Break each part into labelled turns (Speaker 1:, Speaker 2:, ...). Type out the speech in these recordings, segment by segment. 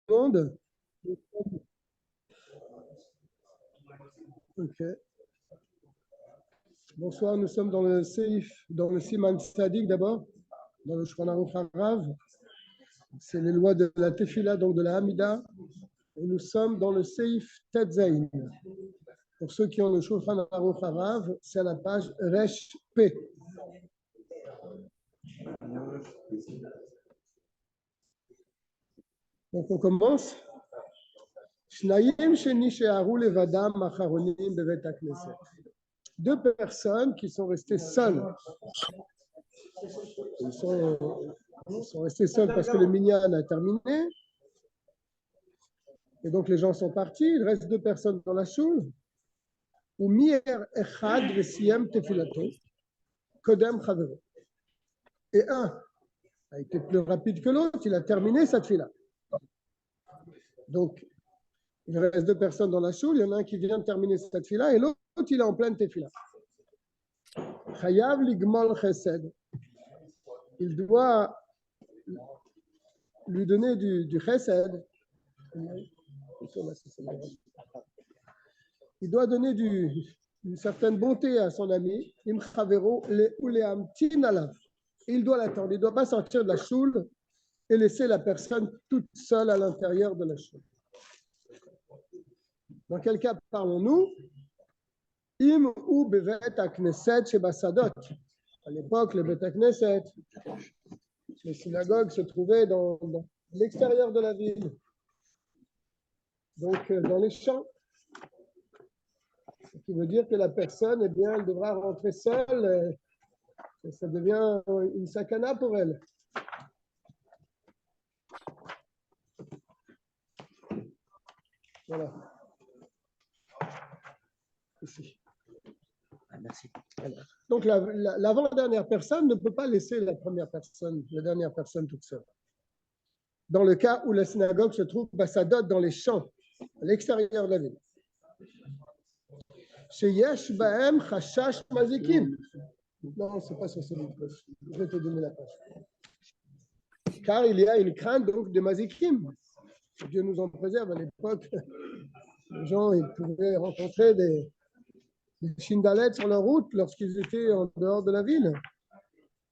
Speaker 1: monde. Ok. Bonsoir, nous sommes dans le Seif, dans le Siman Tzadik d'abord, dans le Shulchan Aruch Harav. C'est les lois de la Tefila, donc de la Hamida. Et nous sommes dans le Seif Tetzain. Pour ceux qui ont le Shulchan Aruch Harav, c'est à la page Resh P. Donc on commence. Deux personnes qui sont restées seules. Ils sont restés seuls parce que le minyan a terminé. Et donc les gens sont partis. Il reste deux personnes dans la choule. Et un a été plus rapide que l'autre. Il a terminé sa tefila. Donc, il reste deux personnes dans la choule. Il y en a un qui vient de terminer sa tefila et l'autre, il est en pleine tefila. Chayav ligmol chesed. Il doit lui donner du chesed. Il doit donner une certaine bonté à son ami. Im chavero leamtin alav. Il doit l'attendre. Il ne doit pas sortir de la choule et laisser la personne toute seule à l'intérieur de la choule. Dans quel cas parlons-nous? Im ou bevet hakneset shebasadot. À l'époque, le Bet Knesset, les synagogues se trouvaient dans l'extérieur de la ville, donc dans les champs. Ce qui veut dire que la personne, eh bien, elle devra rentrer seule, et ça devient une sakana pour elle. Voilà. Ici.
Speaker 2: Merci.
Speaker 1: Donc, l'avant-dernière personne ne peut pas laisser la dernière personne toute seule. Dans le cas où la synagogue se trouve Bassadot dans les champs, à l'extérieur de la ville. Chez Yesh Bahem Chashash Mazikim. Non, ce n'est pas sur ce livre. Je vais te donner la page. Car il y a une crainte donc de Mazikim. Dieu nous en préserve. À l'époque, les gens ils pouvaient rencontrer des chindalettes sur leur route lorsqu'ils étaient en dehors de la ville.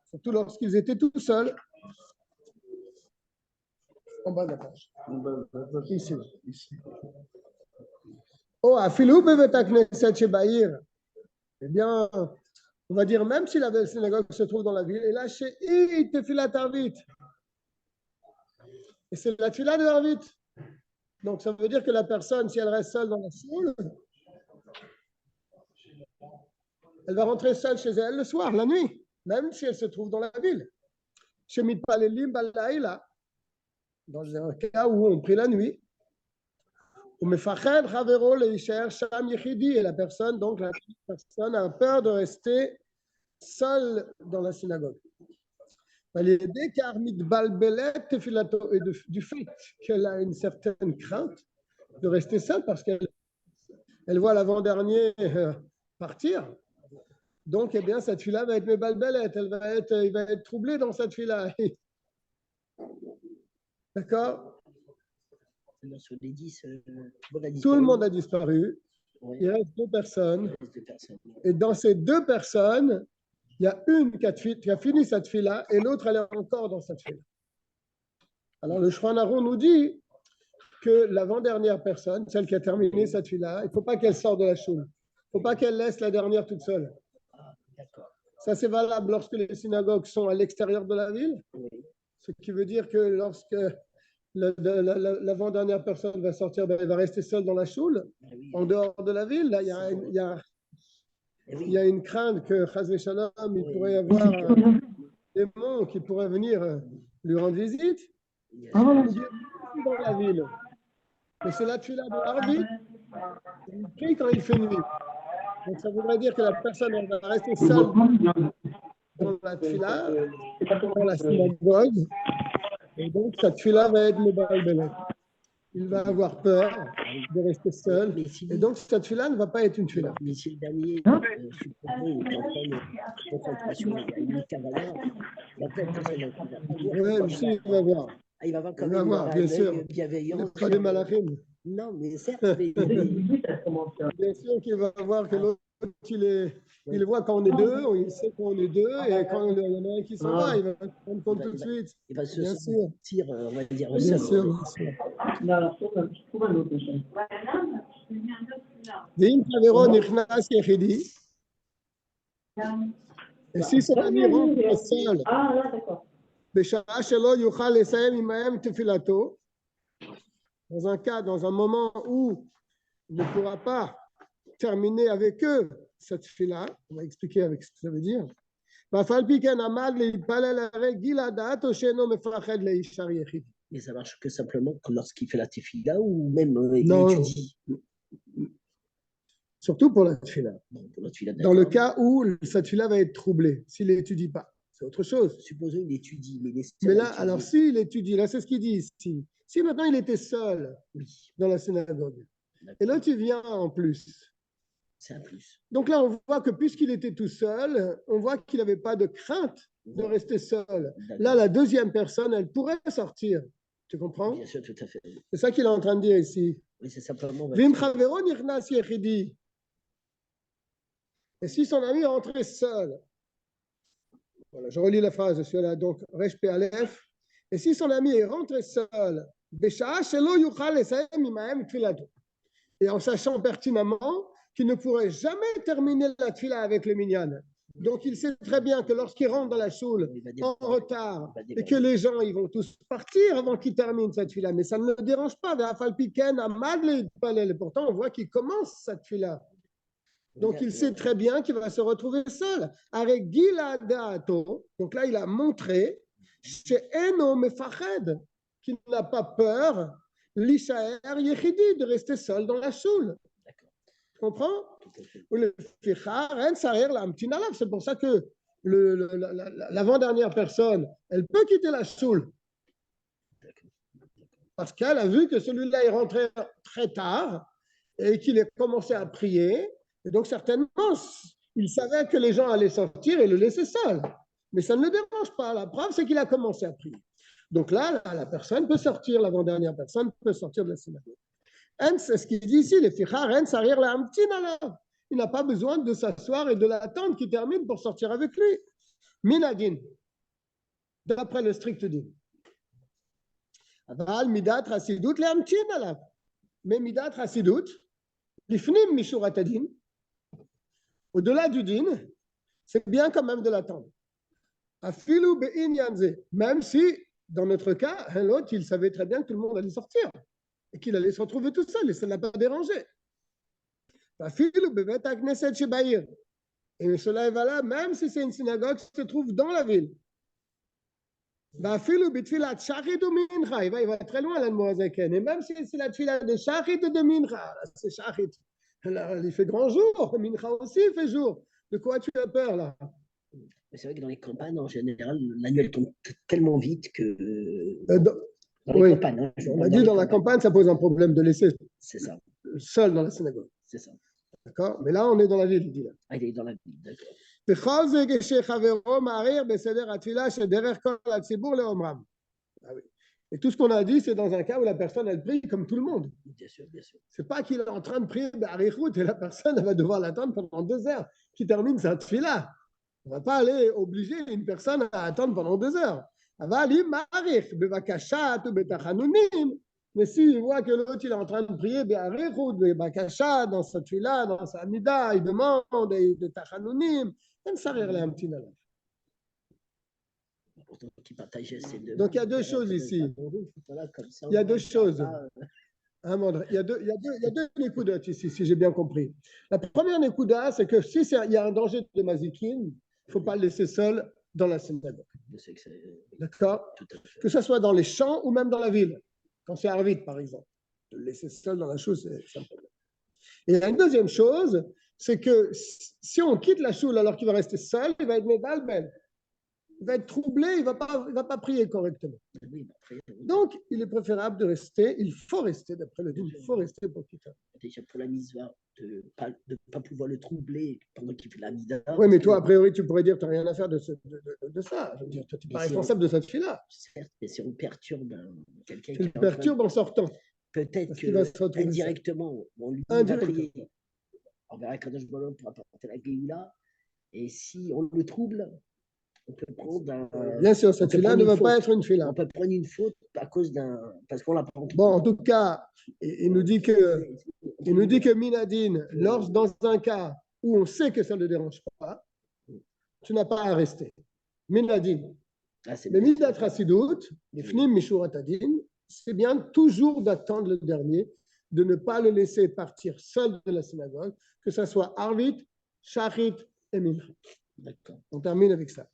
Speaker 1: Surtout lorsqu'ils étaient tout seuls. En bas de la page. Ici. Oh, afilou bevet hakneset shebaïr. Eh bien, on va dire, même si la synagogue se trouve dans la ville, et là, chez I, tefilat arvit. Et c'est la tefila de arvit. Donc, ça veut dire que la personne, si elle reste seule dans la choule, elle va rentrer seule chez elle le soir, la nuit, même si elle se trouve dans la ville. Chez Mitpalelim Balaïla, dans un cas où on prie la nuit, et la personne, donc la personne a peur de rester seule dans la synagogue. Et du fait qu'elle a une certaine crainte de rester seule parce qu'elle voit l'avant-dernier partir. Donc, eh bien, cette fille-là va être mebalbelet, il va être troublé dans cette fille-là. D'accord? Tout le monde a disparu. Oui. Il reste deux personnes. Et dans ces deux personnes, il y a une qui a fini cette fille-là et l'autre, elle est encore dans cette fille-là. Alors, le Shulchan Aruch nous dit que l'avant-dernière personne, celle qui a terminé cette fille-là, il ne faut pas qu'elle sorte de la choule. Il ne faut pas qu'elle laisse la dernière toute seule. Ça, c'est valable lorsque les synagogues sont à l'extérieur de la ville. Ce qui veut dire que lorsque l'avant-dernière personne va sortir, elle va rester seule dans la choule, en dehors de la ville. Là, il y a une crainte que, chas v'shalom, il pourrait y avoir un démon qui pourrait venir lui rendre visite. Dans la ville. Et c'est la tefila de Arvit, il prie quand il fait nuit. Donc ça voudrait dire que la personne elle va rester seule dans la tefila, dans la synagogue. Et donc, cette fille-là va être mebalbelet. Il va avoir peur de rester seul. Et donc, cette fille-là ne va pas être une fille-là.
Speaker 2: Mais si le dernier supposé est en pleine concentration, il y a une cavalière, la tête, ça va être.
Speaker 1: Oui, aussi, il va voir.
Speaker 2: il va avoir quand
Speaker 1: Il va
Speaker 2: même
Speaker 1: voir,
Speaker 2: un
Speaker 1: bien sûr.
Speaker 2: œil bienveillant.
Speaker 1: Pas des malachim.
Speaker 2: Non, mais certes,
Speaker 1: Bien sûr qu'il va voir que l'autre, il voit quand on est deux, il sait qu'on est deux, et quand il y en a un qui s'en va, il va se rendre compte tout de suite.
Speaker 2: il va se
Speaker 1: Bien sûr.
Speaker 2: sentir, on va dire,
Speaker 1: Bien
Speaker 2: seul.
Speaker 1: sûr, bien sûr.
Speaker 3: Non, alors, je trouve un autre.
Speaker 1: ואם חברו נכנס יחידי, et si son ami rentre seul,
Speaker 3: Ah, là, d'accord.
Speaker 1: בשעה שלא יוכל לסיים עמהם תפילתו, dans un cas, dans un moment où il ne pourra pas terminer avec eux cette fila, on va expliquer avec ce que ça veut dire. ואף על פי כן עמד להתפלל הרי גיל הדעת או שאינו מפחד להישאר יחיד.
Speaker 2: Mais ça marche que simplement lorsqu'il fait la tefila ou même il
Speaker 1: Non.
Speaker 2: étudie.
Speaker 1: Surtout pour la tefila.
Speaker 2: Bon, pour la tefila,
Speaker 1: Dans le
Speaker 2: d'accord.
Speaker 1: cas où cette tefila va être troublée, s'il n'étudie pas, c'est autre chose.
Speaker 2: Supposons qu'il étudie, mais il est
Speaker 1: Mais
Speaker 2: seul
Speaker 1: là,
Speaker 2: à étudier.
Speaker 1: alors s'il étudie, là c'est ce qu'il dit ici. Si maintenant il était seul
Speaker 2: Oui,
Speaker 1: dans la synagogue, et
Speaker 2: d'accord.
Speaker 1: là tu viens en plus.
Speaker 2: C'est un plus.
Speaker 1: Donc là, on voit que puisqu'il était tout seul, on voit qu'il n'avait pas de crainte de
Speaker 2: Voilà.
Speaker 1: rester seul.
Speaker 2: D'accord.
Speaker 1: Là, la deuxième personne, elle pourrait sortir. Tu comprends?
Speaker 2: Bien sûr, tout à fait.
Speaker 1: C'est ça qu'il est en train de dire ici.
Speaker 2: Oui, c'est simplement.
Speaker 1: Vim chavero nichnas yechidi. Et si son ami est rentré seul, voilà, je relis la phrase, je suis là, donc, Resh Pe Aleph. Et si son ami est rentré seul, Besha'a shelo yuchal lesayem imahem tfilato. Et en sachant pertinemment qu'il ne pourrait jamais terminer la tfila avec le minyan. Donc, il sait très bien que lorsqu'il rentre dans la choule en retard et que les gens ils vont tous partir avant qu'il termine cette tfila, mais ça ne le dérange pas. Pourtant, on voit qu'il commence cette tfila. Donc, il sait très bien qu'il va se retrouver seul. Avec Giladato, donc là, il a montré chez Eno Mefached, qu'il n'a pas peur, l'Ishaer Yechidi, de rester seul dans la choule. Tu comprends? C'est pour ça que l'avant-dernière personne, elle peut quitter la choule. Parce qu'elle a vu que celui-là est rentré très tard et qu'il a commencé à prier. Et donc, certainement, il savait que les gens allaient sortir et le laisser seul. Mais ça ne le dérange pas. La preuve, c'est qu'il a commencé à prier. Donc là, la personne peut sortir, l'avant-dernière personne peut sortir de la synagogue. C'est ce qu'il dit ici, les fichar, il n'a pas besoin de s'asseoir et de l'attendre qu'il termine pour sortir avec lui. Minadin, d'après le strict din. Aval midat hasidut le'amtin alav. Mais midat hasidut, lifnim mishurat adin, au-delà du din, c'est bien quand même de l'attendre. Afilu be'inyan ze, même si, dans notre cas, l'autre, il savait très bien que tout le monde allait sortir et qu'il allait se retrouver tout seul, et ça ne l'a pas dérangé. Et cela est valable même si c'est une synagogue qui se trouve dans la ville. Il va très loin, et même si c'est la tfila de Shachit et de Mincha, c'est Shachit. Il fait grand jour, Mincha aussi il fait jour. De quoi tu as peur là?
Speaker 2: Mais c'est vrai que dans les campagnes, en général, la nuit elle tombe tellement vite que. Dans
Speaker 1: oui.
Speaker 2: les campagnes, hein,
Speaker 1: on a dit dans la campagne, ça pose un problème de laisser seul dans la synagogue.
Speaker 2: C'est ça.
Speaker 1: D'accord? Mais là, on est dans la ville, il dit là.
Speaker 2: Ah, il est dans la ville, d'accord.
Speaker 1: Ah oui. Et tout ce qu'on a dit, c'est dans un cas où la personne, elle prie comme tout le monde.
Speaker 2: Bien sûr, bien sûr.
Speaker 1: C'est pas qu'il est en train de prier Barichout et la personne elle va devoir l'attendre pendant 2 heures qui termine sa tfila. On ne va pas aller obliger une personne à attendre pendant 2 heures. Mais s'il voit que l'autre il est en train de prier dans sa tfila, dans sa nida, il demande de tachanunim, donc il y a deux choses ici. Il y a deux choses. Il y a deux nékoudotes ici, si j'ai bien compris. La première nékouda, c'est que si il y a un danger de mazikin, il ne faut pas le laisser seul dans la synagogue. D'accord? Que ce soit dans les champs ou même dans la ville. Quand c'est Arvit, par exemple. De le laisser seul dans la chose, c'est un problème. Et il y a une deuxième chose, c'est que si on quitte la choule alors qu'il va rester seul, il va être mébalbel. il va être troublé, il ne va pas prier correctement. Donc, il est préférable de rester, il faut rester, d'après le dit, il faut rester pour quitter.
Speaker 2: Déjà pour la mitzvah, de ne pas pouvoir le troubler pendant qu'il fait la mitzvah.
Speaker 1: Oui, mais toi, a priori, tu pourrais dire que tu n'as rien à faire de ça. Je veux dire, tu n'es pas responsable de cette fille-là.
Speaker 2: Certes, mais si on perturbe quelqu'un.
Speaker 1: Tu le perturbes en sortant.
Speaker 2: Peut-être que indirectement, on lui va prier. On verra quand je me pour apporter la Géoula. Et si on le trouble, on peut prendre un.
Speaker 1: Bien sûr, cette fille-là ne va pas être une fille-là.
Speaker 2: On peut prendre une faute à cause d'un. Parce qu'on l'a pas entendu.
Speaker 1: Bon, en tout cas, il nous dit que Minadine, dans un cas où on sait que ça ne le dérange pas, tu n'as pas à rester. Minadine. Mais Midat Rasidut, Nifnim Mishurat Adin, c'est bien toujours d'attendre le dernier, de ne pas le laisser partir seul de la synagogue, que ce soit Arvit, Shachit et Mincha.
Speaker 2: D'accord.
Speaker 1: On termine avec ça.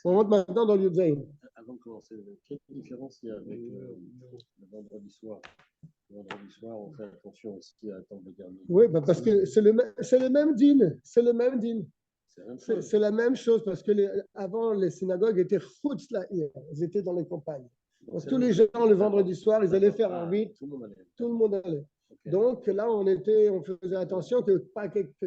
Speaker 1: On rentre maintenant dans l'Yudzaïn.
Speaker 4: Avant de commencer, quelle différence il y a avec le vendredi soir? Le vendredi soir, on fait attention aussi à attendre le dernier.
Speaker 1: Oui, parce que c'est le même din. C'est le même din. C'est la même chose parce que avant, les synagogues étaient chutz la'ir. Ils étaient dans les campagnes. Donc, tous les gens, le vendredi soir, ils allaient faire un vide. Tout le monde allait. Okay. Donc là, on faisait attention que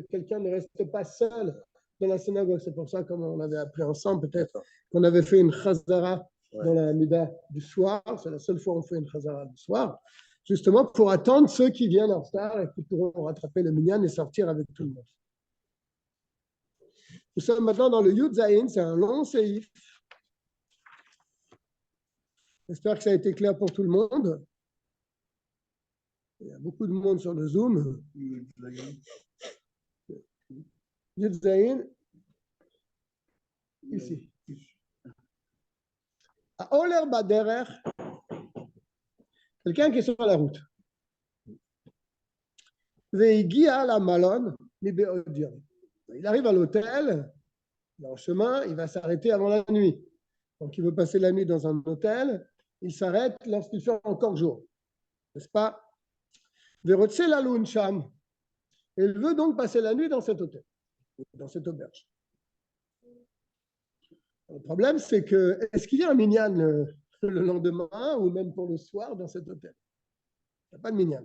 Speaker 1: quelqu'un ne reste pas seul dans la synagogue. C'est pour ça, comme on avait appris ensemble, peut-être qu'on avait fait une chazara dans la mida du soir. C'est la seule fois où on fait une chazara du soir. Justement pour attendre ceux qui viennent en retard et qui pourront rattraper le minyan et sortir avec tout le monde. Nous sommes maintenant dans le Yud Zayin, c'est un long séif. J'espère que ça a été clair pour tout le monde. Il y a beaucoup de monde sur le Zoom. Yud Zayin, ici. À Oler Baderer, quelqu'un qui est sur la route. Veigia la malone, il arrive à l'hôtel, il est en chemin, il va s'arrêter avant la nuit. Donc, il veut passer la nuit dans un hôtel, il s'arrête lorsqu'il fait encore jour. N'est-ce pas? Verotse la luncham. Il veut donc passer la nuit dans cet hôtel, dans cette auberge. Le problème, c'est que, est-ce qu'il y a un minyan le lendemain ou même pour le soir dans cet hôtel? Il n'y a pas de minyan.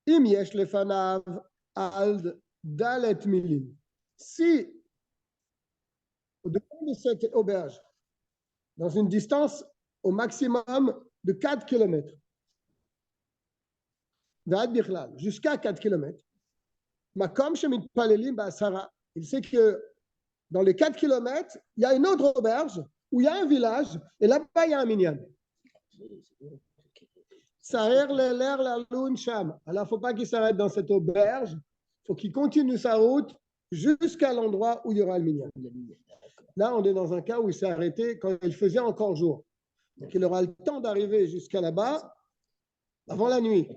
Speaker 1: Im yesh lefanav al dalet milim. Si, au-devant de cette auberge, dans une distance au maximum de 4 km, jusqu'à 4 km, Makom shemit palelim ba'asara. Il sait que dans les 4 km, il y a une autre auberge où il y a un village et là-bas, il y a un minyan. Alors, il ne faut pas qu'il s'arrête dans cette auberge. Il faut qu'il continue sa route jusqu'à l'endroit où il y aura le minyan. Là, on est dans un cas où il s'est arrêté quand il faisait encore jour. Donc, il aura le temps d'arriver jusqu'à là-bas avant la nuit.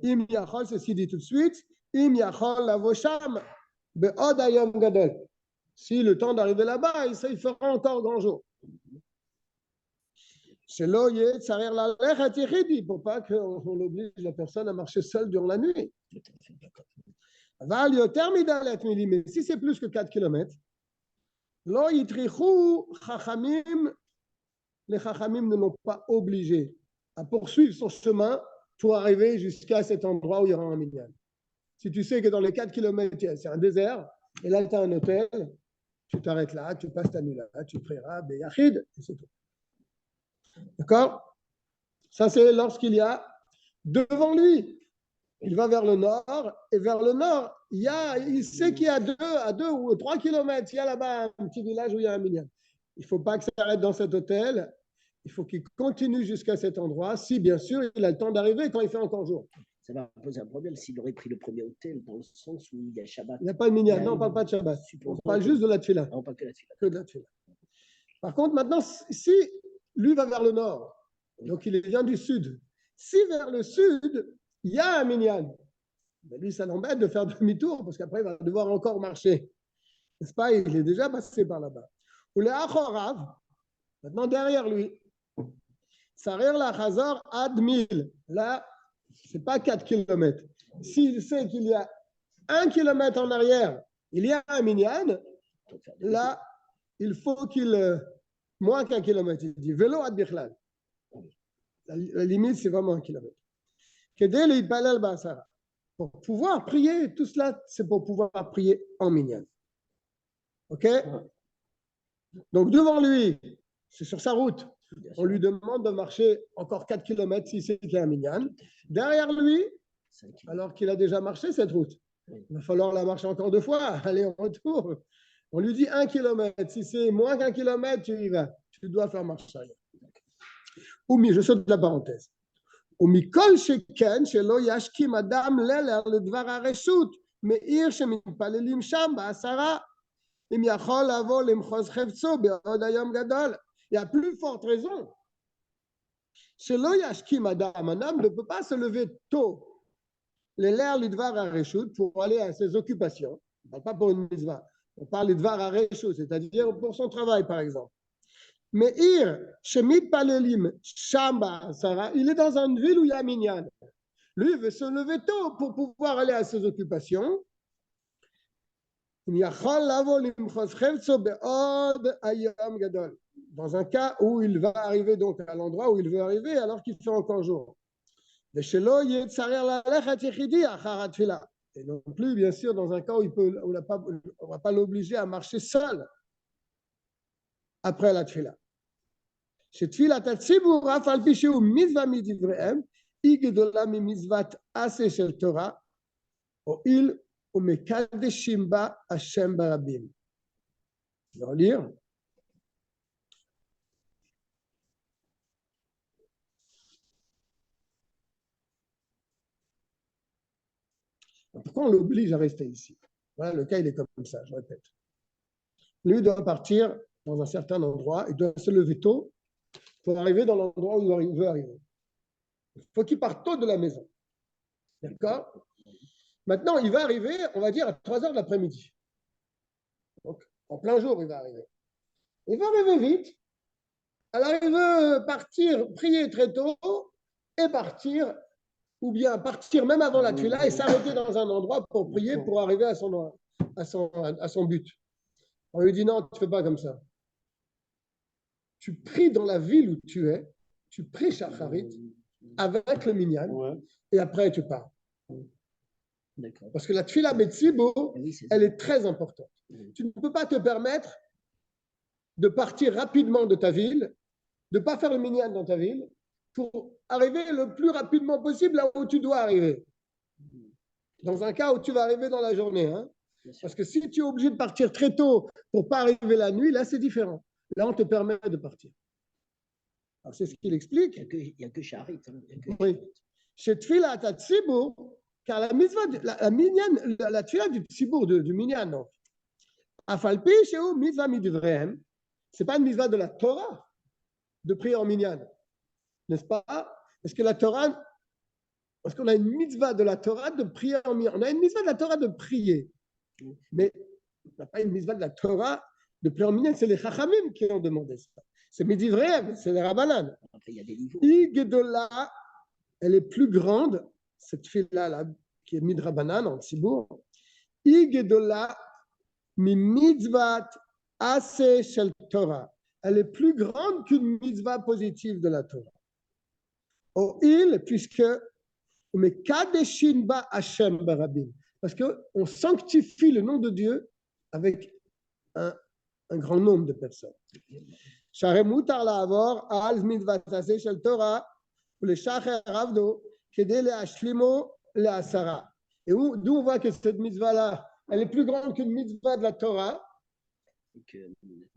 Speaker 1: Im yachol, c'est ce qu'il dit tout de suite. Im yachol lavosham be'od hayom gadol. Si le temps d'arriver là-bas, il fera encore grand jour. C'est l'oye tsarer la lechat pour pas qu'on oblige la personne à marcher seule durant la nuit. Mais si c'est plus que 4 km, les chachamim ne l'ont pas obligé à poursuivre son chemin pour arriver jusqu'à cet endroit où il y aura un minyan. Si tu sais que dans les 4 km, c'est un désert, et là tu as un hôtel, tu t'arrêtes là, tu passes ta nuit là, tu prieras, Beyachid, et c'est tout. D'accord? Ça, c'est lorsqu'il y a devant lui. Il va vers le nord, et vers le nord, il sait qu'il y a 2 ou 3 km, il y a là-bas un petit village où il y a un minyan. Il ne faut pas qu'il s'arrête dans cet hôtel, il faut qu'il continue jusqu'à cet endroit, si bien sûr il a le temps d'arriver quand il fait encore jour.
Speaker 2: Ça va poser un problème s'il aurait pris le premier hôtel dans le sens où il y a Shabbat.
Speaker 1: Il n'y a pas de minyan, non, on ne parle pas de Shabbat. On parle juste de la tefila.
Speaker 2: On parle que
Speaker 1: de la tefila. Par contre, maintenant, si lui va vers le nord, donc il vient du sud. Si vers le sud, il y a un minyan, ben lui, ça l'embête de faire demi-tour parce qu'après, il va devoir encore marcher. N'est-ce pas? Il est déjà passé par là-bas. Ou le Achorav, maintenant derrière lui, Sarir la Chazor ad 1000. Là, ce n'est pas 4 km. S'il sait qu'il y a 1 km en arrière, il y a un minyan, là, il faut qu'il moins qu'un kilomètre. Il dit vélo ad bichlal. La limite, c'est vraiment 1 kilomètre. Pour pouvoir prier, tout cela, c'est pour pouvoir prier en minyan. OK? Donc, devant lui, c'est sur sa route, on lui demande de marcher encore 4 km si c'est qu'il y a un minyan. Derrière lui, alors qu'il a déjà marché cette route, il va falloir la marcher encore 2 fois, aller en retour. On lui dit 1 km. Si c'est moins qu'1 kilomètre, tu y vas. Tu dois faire marche arrière. Je saute de la parenthèse. ומכל שכן שלא ישכים אדם לילה לדבר הרשות מעיר שמתפללים שם בעשרה אם יכול לבוא למחוז חפצו בעוד היום גדול. Il y a plus forte raison. שלא ישכים אדם, un homme ne peut pas se lever tôt לילה לדבר הרשות pour aller à ses occupations. On ne parle pas pour une mitzvah, on parle de דבר הרשות, c'est-à-dire pour son travail par exemple. Meir, Shemit Palelim, Shamba, Sarah, il est dans une ville où il y a minyan. Lui, il veut se lever tôt pour pouvoir aller à ses occupations. Dans un cas où il va arriver donc à l'endroit où il veut arriver alors qu'il fait encore jour. Et non plus, bien sûr, dans un cas où on ne va pas l'obliger à marcher seul après la tfila. שתפילת הציבור, אף על פי שהוא מצווה מדבריהם, היא גדולה ממצוות עשה של תורה, הואיל ומקדשים בה השם ברבים. Je vais lire. Pourquoi on l'oblige à rester ici? Voilà, le cas, il est comme ça, je répète. Lui doit partir dans un certain endroit, il doit se lever tôt pour arriver dans l'endroit où il veut arriver. Il faut qu'il parte tôt de la maison. D'accord? Maintenant, il va arriver, on va dire, à 3 heures de l'après-midi. Donc, en plein jour, il va arriver. Il va arriver vite. Alors, il veut partir, prier très tôt et partir, ou bien partir même avant la tfila et s'arrêter dans un endroit pour prier, pour arriver à son but. On lui dit non, tu ne fais pas comme ça. Tu pries dans la ville où tu es, tu pries Shacharit avec le minyan, et après tu pars. Parce que la tfila Betsibo, elle est très importante. Tu ne peux pas te permettre de partir rapidement de ta ville, de ne pas faire le minyan dans ta ville, pour arriver le plus rapidement possible là où tu dois arriver. Dans un cas où tu vas arriver dans la journée. Hein? Parce que si tu es obligé de partir très tôt pour ne pas arriver la nuit, là c'est différent. Là, on te permet de partir. Alors, c'est ce qu'il explique.
Speaker 2: Il n'y a que Sharit.
Speaker 1: Oui. Chez Tfilat Tzibur, car la mitzvah, la tfila du Tzibour, du minyan, donc. Afalpi, chez eux, mitzvah midivrehem, ce n'est pas une mitzvah de la Torah de prier en minyan. N'est-ce pas? Parce que la Torah, parce qu'on a une mitzvah de la Torah de prier en minyan. On a une mitzvah de la Torah de prier. Mais on n'a pas une mitzvah de la Torah de prier en minyan, c'est les Chachamim qui ont demandé ça. C'est Midivrehem, c'est les Rabbanan.
Speaker 2: Après, il y a des niveaux.
Speaker 1: Igdola, elle est plus grande, cette fille-là, qui est Midrabanan en Tzibour. Igdola, mi mitzvat ase shel Torah. Elle est plus grande qu'une mitzvah positive de la Torah. O'il, puisque mais kadeshin ba Hashem barabim. Parce qu'on sanctifie le nom de Dieu avec un grand nombre de personnes. Sharemutar la'avor al mitzvat ase shel Torah ou le shacher avdo kedé le ashlimo le asara. Et d'où on voit que cette mitzvah-là, elle est plus grande qu'une mitzvah de la Torah.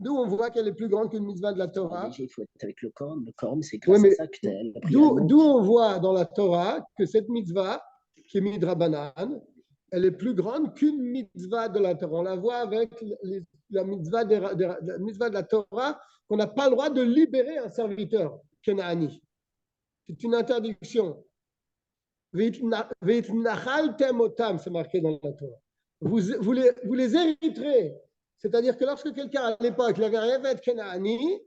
Speaker 1: D'où on voit qu'elle est plus grande qu'une mitzvah de la Torah.
Speaker 2: Déjà, il faut être avec le Koram. Le Koram, c'est grâce à ça que tu as appris.
Speaker 1: D'où on voit dans la Torah que cette mitzvah, qui est midrabanan, elle est plus grande qu'une mitzvah de la Torah. On la voit avec la mitzvah de la Torah, qu'on n'a pas le droit de libérer un serviteur Kenaani. C'est une interdiction. Veitnachaltem otam, c'est marqué dans la Torah. Vous les hériterez. C'est-à-dire que lorsque quelqu'un à l'époque, il avait un Eved Kenaani,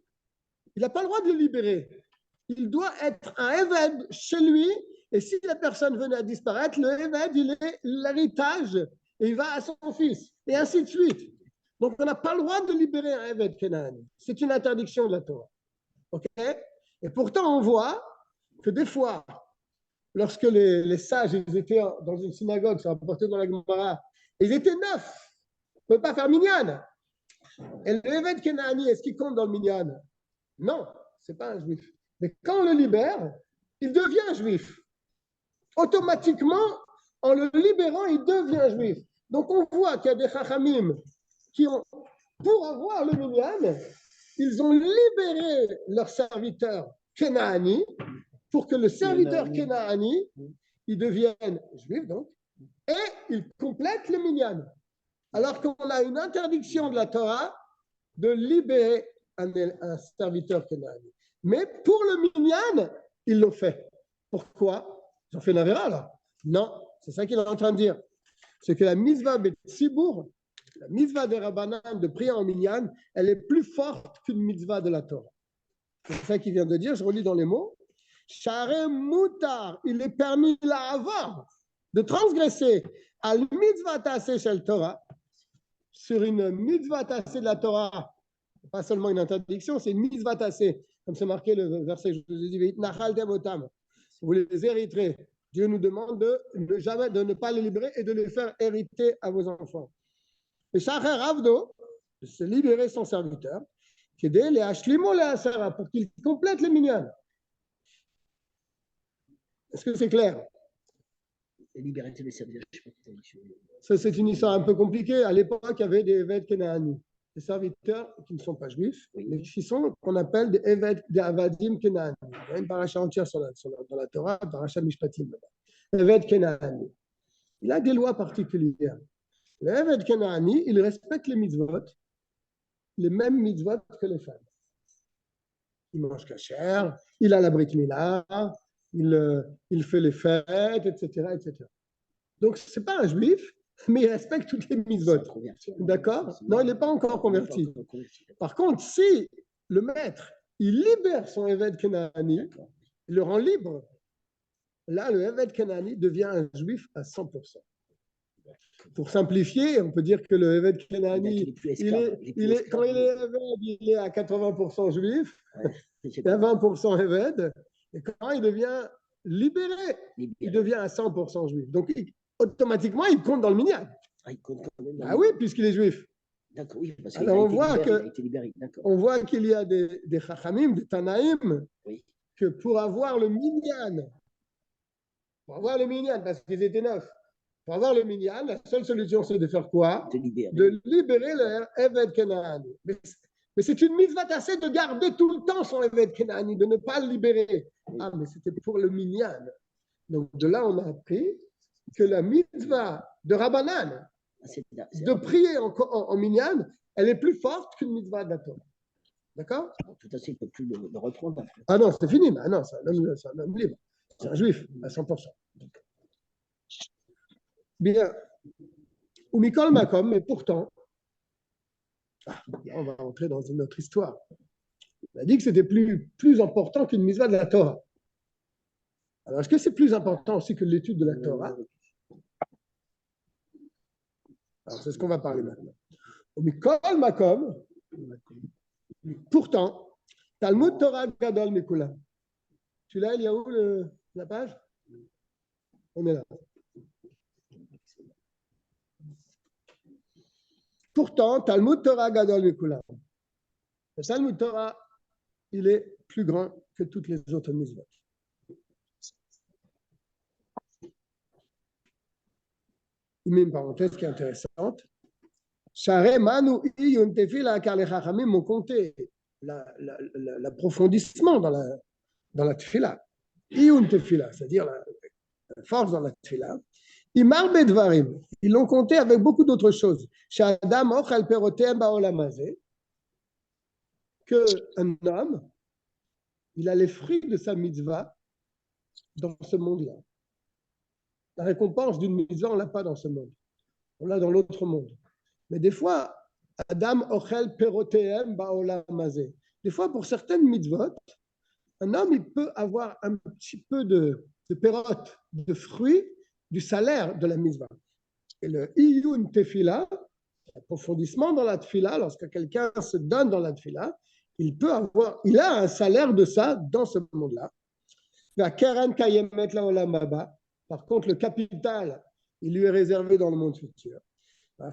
Speaker 1: il n'a pas le droit de le libérer. Il doit être un Eved chez lui, et si la personne venait à disparaître, le Eved, il est l'héritage, et il va à son fils, et ainsi de suite. Donc, on n'a pas le droit de libérer un Eved Kenaani. C'est une interdiction de la Torah. OK? Et pourtant, on voit que des fois, lorsque les sages ils étaient dans une synagogue, sont rapportés dans la Gemara, ils étaient 9. On ne peut pas faire minyan. Et le Eved Kenaani, est-ce qu'il compte dans le minyan? Non, ce n'est pas un juif. Mais quand on le libère, il devient juif. Automatiquement, en le libérant, il devient juif. Donc, on voit qu'il y a des chachamim qui ont, pour avoir le minyan, ils ont libéré leur serviteur Kenaani pour que le serviteur Kenaani, il devienne juif, donc, et il complète le minyan. Alors qu'on a une interdiction de la Torah de libérer un serviteur Kenaani. Mais pour le minyan, ils l'ont fait. Pourquoi? Ils ont fait Navera, là. Non, c'est ça qu'il est en train de dire. C'est que la mitzvah Betsibour, la mitzvah des Rabbanan de prier en minyan, elle est plus forte qu'une mitzvah de la Torah. C'est ça qu'il vient de dire, je relis dans les mots. Share Moutar, il est permis là avant de transgresser à la mitzvah tassé chez le Torah, sur une mitzvah tassé de la Torah, pas seulement une interdiction, c'est une mitzvah tassé, comme c'est marqué le verset, je vous ai dit, vous les hériterez. Dieu nous demande de ne pas les libérer et de les faire hériter à vos enfants. Et Shachar Avdo, de se libérer son serviteur, pour qu'il complète le minyan. Est-ce que c'est clair? Ça, c'est une histoire un peu compliquée. À l'époque, il y avait des Eved Kenaani, des serviteurs qui ne sont pas juifs, mais qui sont qu'on appelle des Eved, des Avadim Kenaani. Il y a une paracha entière dans la Torah, paracha Mishpatim. Eved Kenaani. Il a des lois particulières. Le Eved Kenaani, il respecte les mitzvot, les mêmes mitzvot que les femmes. Il mange kasher, il a la brit milah, il fait les fêtes, etc., etc. Donc, ce n'est pas un juif, mais il respecte toutes les mitzvot. D'accord? Non, il n'est pas encore converti. Par contre, si le maître, il libère son Eved Kenaani, il le rend libre, là, le Eved Kenaani devient un juif à 100%. Pour simplifier, on peut dire que le Eved Kenaani, quand il est Eved, il est à 80% juif, il y a 20% Eved, et quand il devient libéré, il devient à 100% juif. Donc, automatiquement, il compte dans le minyan. Ah oui, puisqu'il est juif.
Speaker 2: D'accord, oui, parce
Speaker 1: alors on voit qu'il y a des chachamim, des tanaïm, que pour avoir le minyan, parce qu'ils étaient 9, pour avoir le minyan, la seule solution, c'est de faire quoi? De libérer le Eved Kenaani. Mais c'est une mitzvah tassée de garder tout le temps son Eved Kenaani, de ne pas le libérer. Ah, mais c'était pour le minyan. Donc de là, on a appris que la mitzvah de Rabbanan, de prier en minyan, elle est plus forte qu'une mitzvah de la Torah. D'accord?
Speaker 2: Tout à fait, il ne peut plus le reprendre.
Speaker 1: Ah non, c'est fini. Ah non, c'est un homme libre. C'est un juif à 100%. Bien. Ou Mikol Makom, mais pourtant, on va rentrer dans une autre histoire. On a dit que c'était plus important qu'une mitzvah de la Torah. Alors, est-ce que c'est plus important aussi que l'étude de la Torah? Alors, c'est ce qu'on va parler maintenant. Ou Mikol Makom, pourtant, Talmud Torah Gadol Mekulam. Tu l'as, il y a où la page? On est là. Pourtant, Talmud Torah Gadol Mekulam. Le Talmud Torah, il est plus grand que toutes les autres mitzvot. Il met une parenthèse qui est intéressante. Share Manu Iyun Tefila, car les Chachamim m'ont compté l'approfondissement dans la Tefila. Iyun Tefila, c'est-à-dire la force dans la Tefila. Imar Bedvarim, ils l'ont compté avec beaucoup d'autres choses. Shadam Ochel Perotem Baolamazé, qu'un homme, il a les fruits de sa mitzvah dans ce monde-là. La récompense d'une mitzvah, on ne l'a pas dans ce monde. On l'a dans l'autre monde. Mais des fois, Adam Ochel Perotem Baolamazé. Des fois, pour certaines mitzvot, un homme, il peut avoir un petit peu de pérote, de fruits, du salaire de la mitzvah. Et le iyun tefila, approfondissement dans la tefila, lorsque quelqu'un se donne dans la tefila, il a un salaire de ça dans ce monde-là. La keren kayemet la olam haba. Par contre, le capital, il lui est réservé dans le monde futur.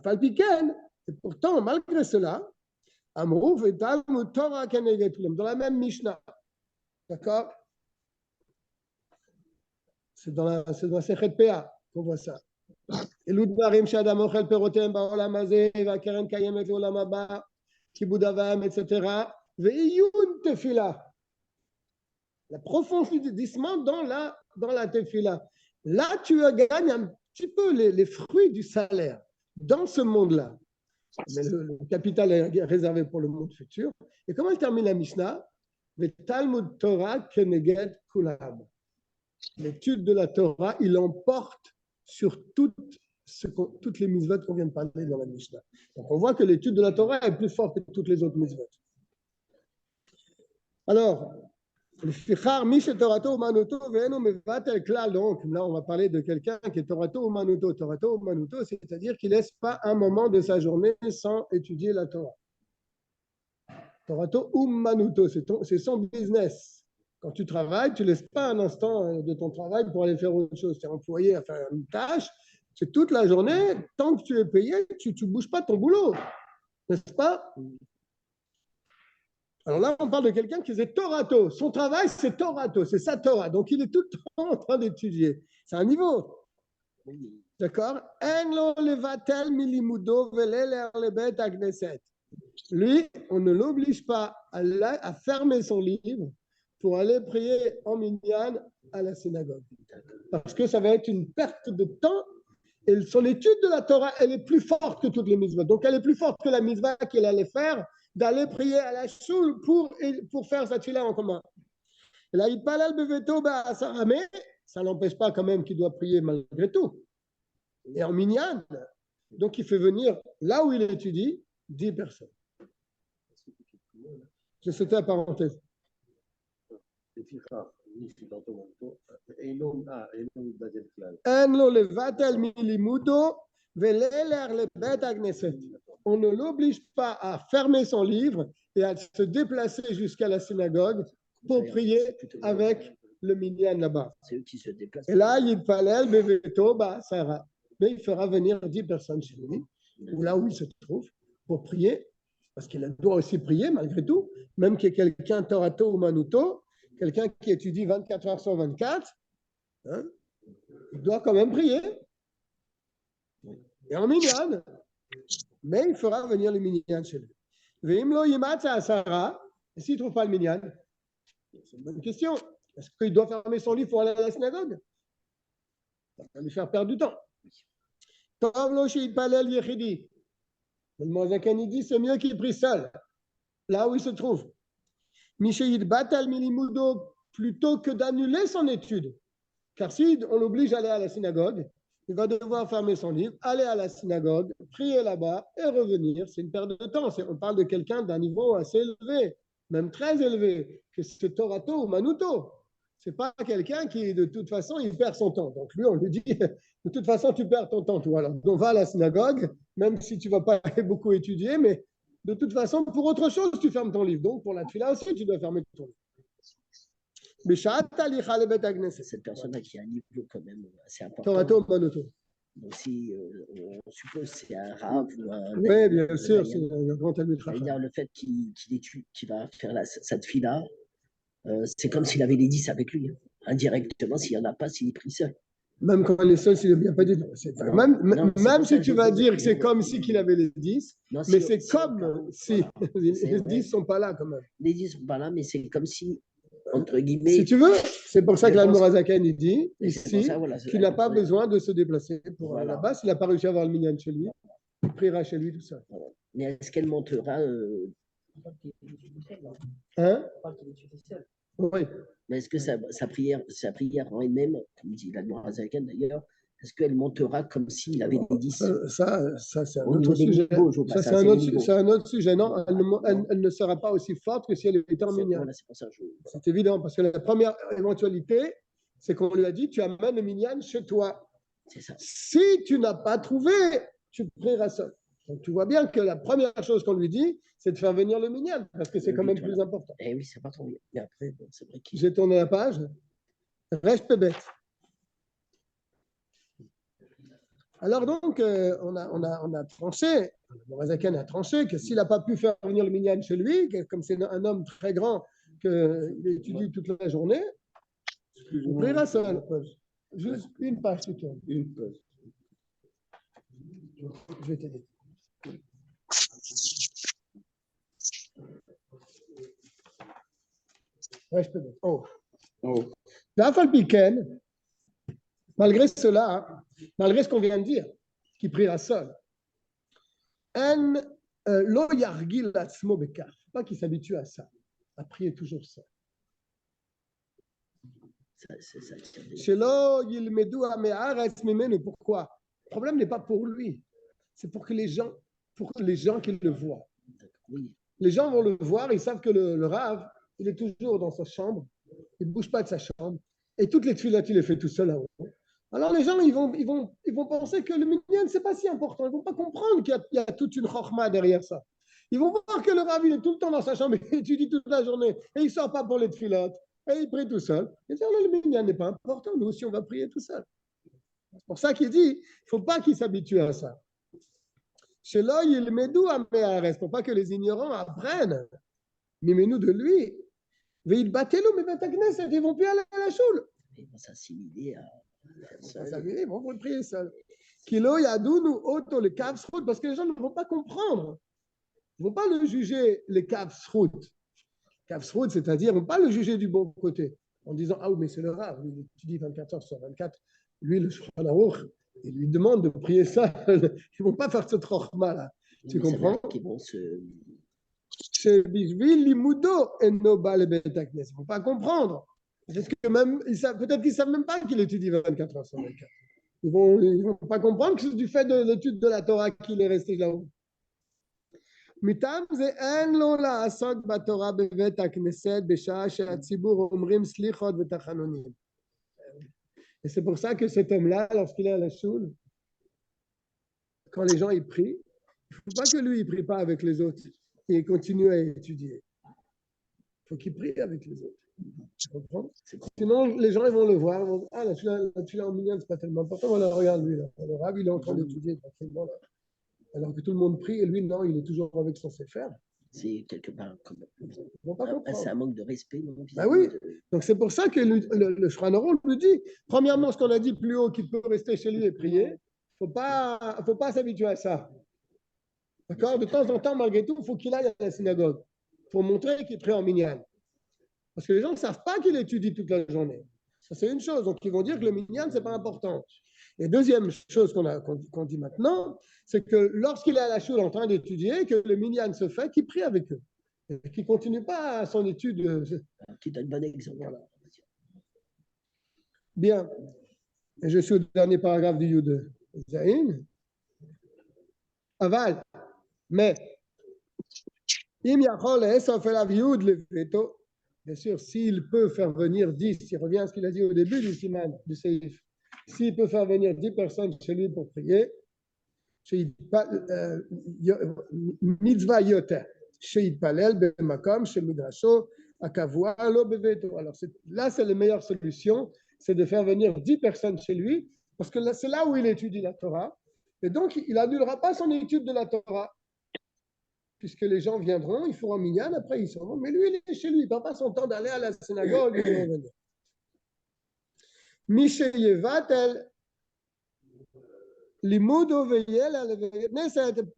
Speaker 1: Falpiken, et pourtant, malgré cela, Amrou et Talmud Torah Kenegetulam, dans la même Mishnah. D'accord? C'est dans la Sechet PA qu'on voit ça. Et l'Udbarim Shadam Ochel Perotem Baolam Hazeh, va Keren Kayemet l'Olam Haba, Kibud Avam, etc. Ve'iyun Tefila. La profondissement dans la Tefila. Là, tu gagnes un petit peu les fruits du salaire dans ce monde-là. Mais le capital est réservé pour le monde futur. Et comment il termine la Mishnah? Le Talmud Torah Keneged Kulam. L'étude de la Torah, il emporte sur toutes les mitzvot qu'on vient de parler dans la Mishnah. Donc on voit que l'étude de la Torah est plus forte que toutes les autres mitzvot. Alors, donc là, on va parler de quelqu'un qui est Torato ou Manuto. Torato ou Manuto, c'est-à-dire qu'il ne laisse pas un moment de sa journée sans étudier la Torah. Torato ou Manuto, c'est son business. Quand tu travailles, tu ne laisses pas un instant de ton travail pour aller faire autre chose. Tu es employé à faire une tâche, c'est toute la journée, tant que tu es payé, tu ne bouges pas de ton boulot. N'est-ce pas? Alors là, on parle de quelqu'un qui est Torato. Son travail, c'est Torato, c'est sa Torah. Donc, il est tout le temps en train d'étudier. C'est un niveau. D'accord? Lui, on ne l'oblige pas à fermer son livre pour aller prier en minyan à la synagogue. Parce que ça va être une perte de temps. Et son étude de la Torah, elle est plus forte que toutes les mitzvahs. Donc, elle est plus forte que la mitzvah qu'il allait faire d'aller prier à la choule pour faire sa tefila en commun. Et là, il parle beveto ba'asara, mais ça n'empêche pas quand même qu'il doit prier malgré tout. Et en minyan, donc il fait venir là où il étudie 10 personnes. J'ai sauté la parenthèse. On ne l'oblige pas à fermer son livre et à se déplacer jusqu'à la synagogue pour prier avec le minyan là-bas. Et là, il palel beveto ba'asara. Mais il fera venir 10 personnes chez lui, ou là où il se trouve, pour prier, parce qu'il doit aussi prier malgré tout, même qu'il y ait quelqu'un Torato ou Manuto, quelqu'un qui étudie 24 heures sur 24, hein, il doit quand même prier. Et en minyan, mais il fera venir le minyan chez lui. Veimlo yimatza asara, et s'il ne trouve pas le minyan, c'est une bonne question. Est-ce qu'il doit fermer son livre pour aller à la synagogue? Ça va lui faire perdre du temps. Tavlo sheitpalel yechidi. Le Mozakan dit c'est mieux qu'il prie seul, là où il se trouve. Mishéid batal milimudo, plutôt que d'annuler son étude. Car si on l'oblige à aller à la synagogue, il va devoir fermer son livre, aller à la synagogue, prier là-bas et revenir. C'est une perte de temps. On parle de quelqu'un d'un niveau assez élevé, même très élevé, que c'est Torato ou Manuto. Ce n'est pas quelqu'un qui, de toute façon, il perd son temps. Donc lui, on lui dit, de toute façon, tu perds ton temps, toi. Alors, on va à la synagogue, même si tu ne vas pas beaucoup étudier, mais de toute façon, pour autre chose, tu fermes ton livre. Donc, pour la tefila aussi, tu dois fermer ton livre. Mais
Speaker 2: c'est cette personne-là qui a un niveau quand même assez important.
Speaker 1: Torato, Manuto.
Speaker 2: Donc, si on suppose que c'est un rave ou un.
Speaker 1: Oui, bien sûr, c'est un grand talmid chacham.
Speaker 2: Le fait qu'il va faire sa tefila, c'est comme s'il avait les 10 avec lui. Indirectement, s'il n'y en a pas, s'il est pris seul.
Speaker 1: Même quand il est seul, s'il n'est bien pas dit. Même si tu vas dire que c'est comme si qu'il avait les 10, mais c'est comme si les 10 ne sont pas là quand même.
Speaker 2: Les 10 ne sont pas là, mais c'est comme si, entre guillemets.
Speaker 1: Si tu veux, c'est pour ça que l'Admorazaken il dit ici qu'il n'a pas besoin de se déplacer pour aller là-bas. S'il n'a pas réussi à avoir le minyan chez lui, il priera chez lui tout seul.
Speaker 2: Mais est-ce qu'elle montera
Speaker 1: Hein? Oui.
Speaker 2: Mais est-ce que sa prière en elle-même, comme dit l'Admorazaken d'ailleurs, est-ce qu'elle montera comme s'il avait des 10?
Speaker 1: Ça c'est un autre sujet. C'est un autre sujet. Non, elle ne sera pas aussi forte que si elle était en minyan. C'est évident, parce que la première éventualité, c'est qu'on lui a dit, tu amènes le minyan chez toi.
Speaker 2: C'est ça.
Speaker 1: Si tu n'as pas trouvé, tu prieras seul. Donc tu vois bien que la première chose qu'on lui dit, c'est de faire venir le minyan, parce que c'est quand même plus important.
Speaker 2: Eh oui, c'est pas trop bien. Et après, bon, c'est vrai qu'il...
Speaker 1: J'ai tourné la page. Reste bête. Alors donc, on a tranché, le Morazaken a tranché que s'il n'a pas pu faire venir le minyan chez lui, comme c'est un homme très grand qu'il étudie toute la journée, il priera seul. Juste une page, tu tournes.
Speaker 4: Une page.
Speaker 1: Je vais t'aider. Reste bête. Oh. Malgré cela, malgré ce qu'on vient de dire, qui priera seul, lo yargil atzmo bekar, pas qu'il s'habitue à ça, à prier toujours seul.
Speaker 2: C'est ça.
Speaker 1: Shelo yilmedu ha'me'aretz mimenu. Pourquoi? Le problème n'est pas pour lui, c'est pour les gens qui le voient.
Speaker 2: Oui.
Speaker 1: Les gens vont le voir, ils savent que le Rav, il est toujours dans sa chambre, il ne bouge pas de sa chambre, et toutes les tfilotes, il les fait tout seul là-haut. Alors les gens, ils vont penser que le minyan, c'est pas si important. Ils vont pas comprendre qu'il y a toute une chokhma derrière ça. Ils vont voir que le Rav, il est tout le temps dans sa chambre, il étudie toute la journée, et il ne sort pas pour les tfilotes, et il prie tout seul. Et dire, le minyan n'est pas important, nous aussi, on va prier tout seul. C'est pour ça qu'il dit, il ne faut pas qu'il s'habitue à ça. Chez là, il m'édoue à Méares, pour pas que les ignorants apprennent, mimez-nous de lui. Ils ne vont plus aller à la choule.
Speaker 2: Ils vont s'assimiler à...
Speaker 1: Ils vont prier seul. Kilo yadounu auto le kavsrout, parce que les gens ne vont pas comprendre. Ils ne vont pas le juger les kavsrout. Kavsrout, c'est-à-dire, ils ne vont pas le juger du bon côté, en disant, ah oui, mais c'est le Rav, il étudie 24 heures sur 24. Lui, le Shulchan Aruch, il lui demande de prier seul. Ils ne vont pas faire ce trochma là. Tu comprends?
Speaker 2: Ils vont se...
Speaker 1: Ils ne vont pas comprendre. Peut-être qu'ils ne savent même pas qu'il étudie 24 heures sur 24. Ils ne vont pas comprendre que c'est du fait de l'étude de la Torah qu'il est resté là-haut. Et c'est pour ça que cet homme-là, lorsqu'il est à la choule, quand les gens y prient, il ne faut pas que lui, il ne prie pas avec les autres et continue à étudier. Il faut qu'il prie avec les autres. Tu comprends? Sinon, les gens ils vont le voir, ils vont dire, ah, la fila en minyan, c'est pas tellement important. Voilà, regarde lui, là. Le Rav, il est en train d'étudier tranquillement, là. Alors que tout le monde prie, et lui, non, il est toujours avec son sefer.
Speaker 2: C'est quelque part comme...
Speaker 1: C'est
Speaker 2: un manque de respect. Non,
Speaker 1: ben oui, donc c'est pour ça que le Shulchan Aruch lui dit, premièrement, ce qu'on a dit plus haut, qu'il peut rester chez lui et prier, il ne faut pas s'habituer à ça. D'accord? De temps en temps, malgré tout, il faut qu'il aille à la synagogue pour montrer qu'il prie en minyan. Parce que les gens ne savent pas qu'il étudie toute la journée. Ça, c'est une chose. Donc, ils vont dire que le minyan, ce n'est pas important. Et deuxième chose qu'on dit maintenant, c'est que lorsqu'il est à la choule en train d'étudier, que le minyan se fait, qu'il prie avec eux. Et qu'il ne continue pas son étude.
Speaker 2: Qui donne un bon exemple.
Speaker 1: Voilà. Bien. Et je suis au dernier paragraphe du Yud Zayin. Aval. Mais, bien sûr, s'il peut faire venir 10, il revient à ce qu'il a dit au début du Siman, du Seif. S'il peut faire venir 10 personnes chez lui pour prier, mitzvah yoter, sheitpalel b'makom, shemidrasho, akavua, lo beveto. Alors là, c'est la meilleure solution, c'est de faire venir 10 personnes chez lui, parce que c'est là où il étudie la Torah, et donc il n'annulera pas son étude de la Torah. Puisque les gens viendront, ils feront un minyan, après ils seront. Mais lui, il est chez lui, il ne prend pas son temps d'aller à la synagogue et de revenir.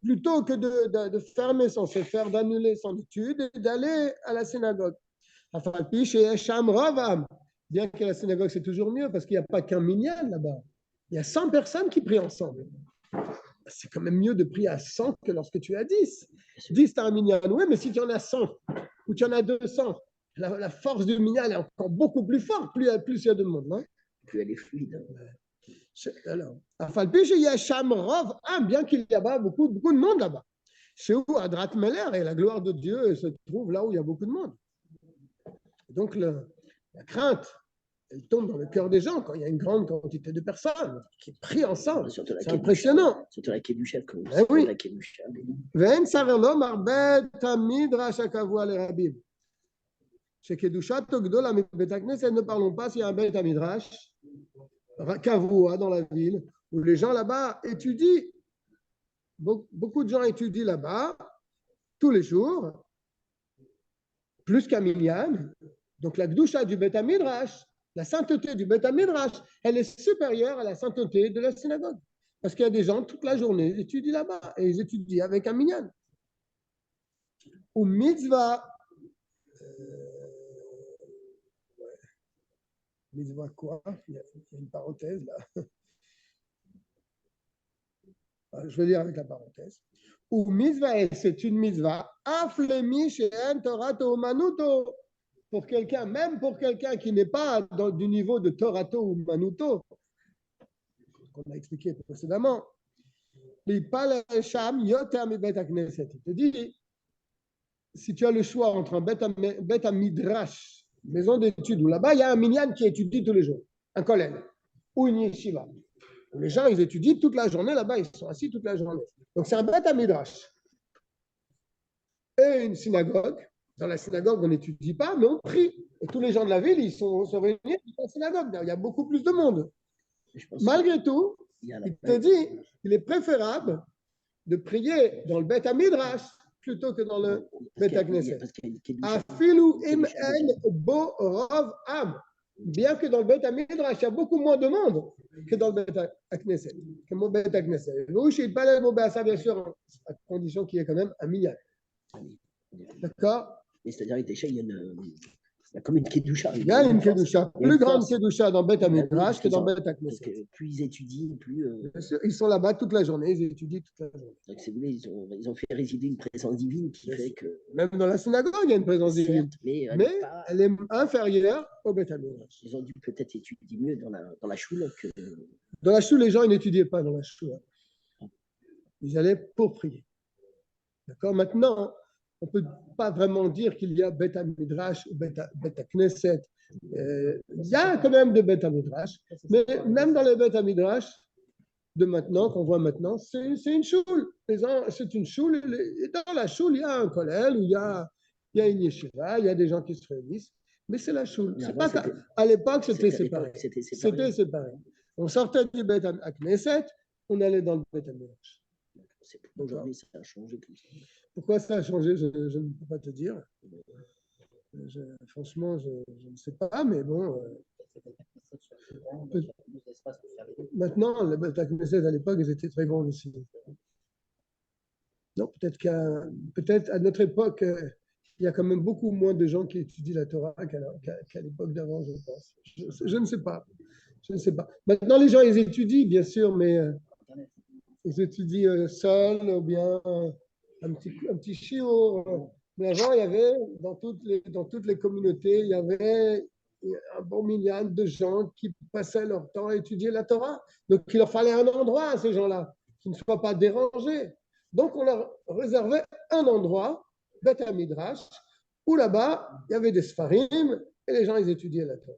Speaker 1: Plutôt que de fermer son sefer, d'annuler son étude et d'aller à la synagogue. Bien que la synagogue, c'est toujours mieux, parce qu'il n'y a pas qu'un minyan là-bas. Il y a 100 personnes qui prient ensemble. C'est quand même mieux de prier à 100 que lorsque tu as 10. 10, tu as un minyan, oui, mais si tu en as 100 ou tu en as 200, la force du minyan est encore beaucoup plus forte, plus il y a de monde. Non?
Speaker 2: Plus elle est fluide.
Speaker 1: Alors, bien qu'il y a beaucoup de monde là-bas. Chez où Adrat Meler et la gloire de Dieu se trouve là où il y a beaucoup de monde. Donc, la crainte elle tombe dans le cœur des gens quand il y a une grande quantité de personnes qui prient ensemble. C'est impressionnant.
Speaker 2: Surtout la Kedusha, comme
Speaker 1: oui.
Speaker 2: la Kedusha.
Speaker 1: ואין סבר לו מרבה המדרש הקבוע לרבים. שקדושתו גדולה מבית הכנסת, ne parlons pas s'il y a un bête midrash kavua dans la ville, où les gens là-bas étudient. Beaucoup de gens étudient là-bas tous les jours, plus qu'à Minyan. Donc la Gdusha du Beth Midrash, la sainteté du Beth Midrash, elle est supérieure à la sainteté de la synagogue. Parce qu'il y a des gens toute la journée, ils étudient là-bas, et ils étudient avec un Minyan. Ou mitzvah, mitzvah quoi? Il y a une parenthèse là. Je vais dire avec la parenthèse. Ou mitzvah, c'est une mitzvah, aflemi she'en torato manuto. Pour quelqu'un, même pour quelqu'un qui n'est pas du niveau de torato ou manuto, qu'on a expliqué précédemment, il te dit, si tu as le choix entre un beth midrash, maison d'études, où là-bas il y a un minyan qui étudie tous les jours, un kollel, ou une yeshiva. Les gens, ils étudient toute la journée là-bas, ils sont assis toute la journée. Donc c'est un beth midrash. Et une synagogue. Dans la synagogue, on n'étudie pas, mais on prie. Et tous les gens de la ville, ils sont réunis dans la synagogue. Il y a beaucoup plus de monde. Malgré tout, il te dit qu'il est préférable de prier dans le Beth Midrash plutôt que dans le Beth Knesset. Afilu im en bo rov am. Bien que dans le Beth Midrash, il y a beaucoup moins de monde que dans le Beth Knesset. Bien sûr, à condition qu'il y ait quand même un minyan. D'accord?
Speaker 2: C'est-à-dire qu'il y a comme une Kedusha.
Speaker 1: Il y a une Kedusha, plus grande Kedusha dans Beth Midrash que dans Beth Knesset.
Speaker 2: Parce que plus ils étudient, plus.
Speaker 1: Ils sont là-bas toute la journée, ils étudient toute la journée.
Speaker 2: Donc, si vous voulez, ils ont fait résider une présence divine qui fait que.
Speaker 1: Même dans la synagogue, il y a une présence divine.
Speaker 2: Mais
Speaker 1: elle est inférieure au Beth Midrash.
Speaker 2: Ils ont dû peut-être étudier mieux dans la choule que.
Speaker 1: Dans la choule, les gens n'étudiaient pas dans la choule. Ils allaient pour prier. D'accord? Maintenant, on ne peut pas vraiment dire qu'il y a Beth Midrash ou Beth Knesset. Il y a quand même de Beth Midrash, mais même dans les Beth Midrash de maintenant, qu'on voit maintenant, c'est une choule. C'est une choule. Et dans la choule, il y a un kollel, il y a une yeshiva, il y a des gens qui se réunissent, mais c'est la choule. À l'époque, c'était séparé. C'était séparé. On sortait du Beth Knesset, on allait dans le Beth Midrash.
Speaker 2: Aujourd'hui, ça a changé tout ça.
Speaker 1: Pourquoi ça a changé, je ne peux pas te dire. Franchement, je ne sais pas, mais bon. Maintenant, les Beth Knesset à l'époque, ils étaient très grands aussi. Non, peut-être à notre époque, il y a quand même beaucoup moins de gens qui étudient la Torah qu'à l'époque d'avant, je pense. Je ne sais pas. Je ne sais pas. Maintenant, les gens, ils étudient, bien sûr, mais ils étudient seuls ou bien un petit shiur. Mais avant, il y avait, dans toutes les communautés, il y avait un bon milliard de gens qui passaient leur temps à étudier la Torah. Donc, il leur fallait un endroit à ces gens-là, qui ne soient pas dérangés. Donc, on leur réservait un endroit, Beth Midrash, où là-bas, il y avait des Sfarim et les gens, ils étudiaient la Torah.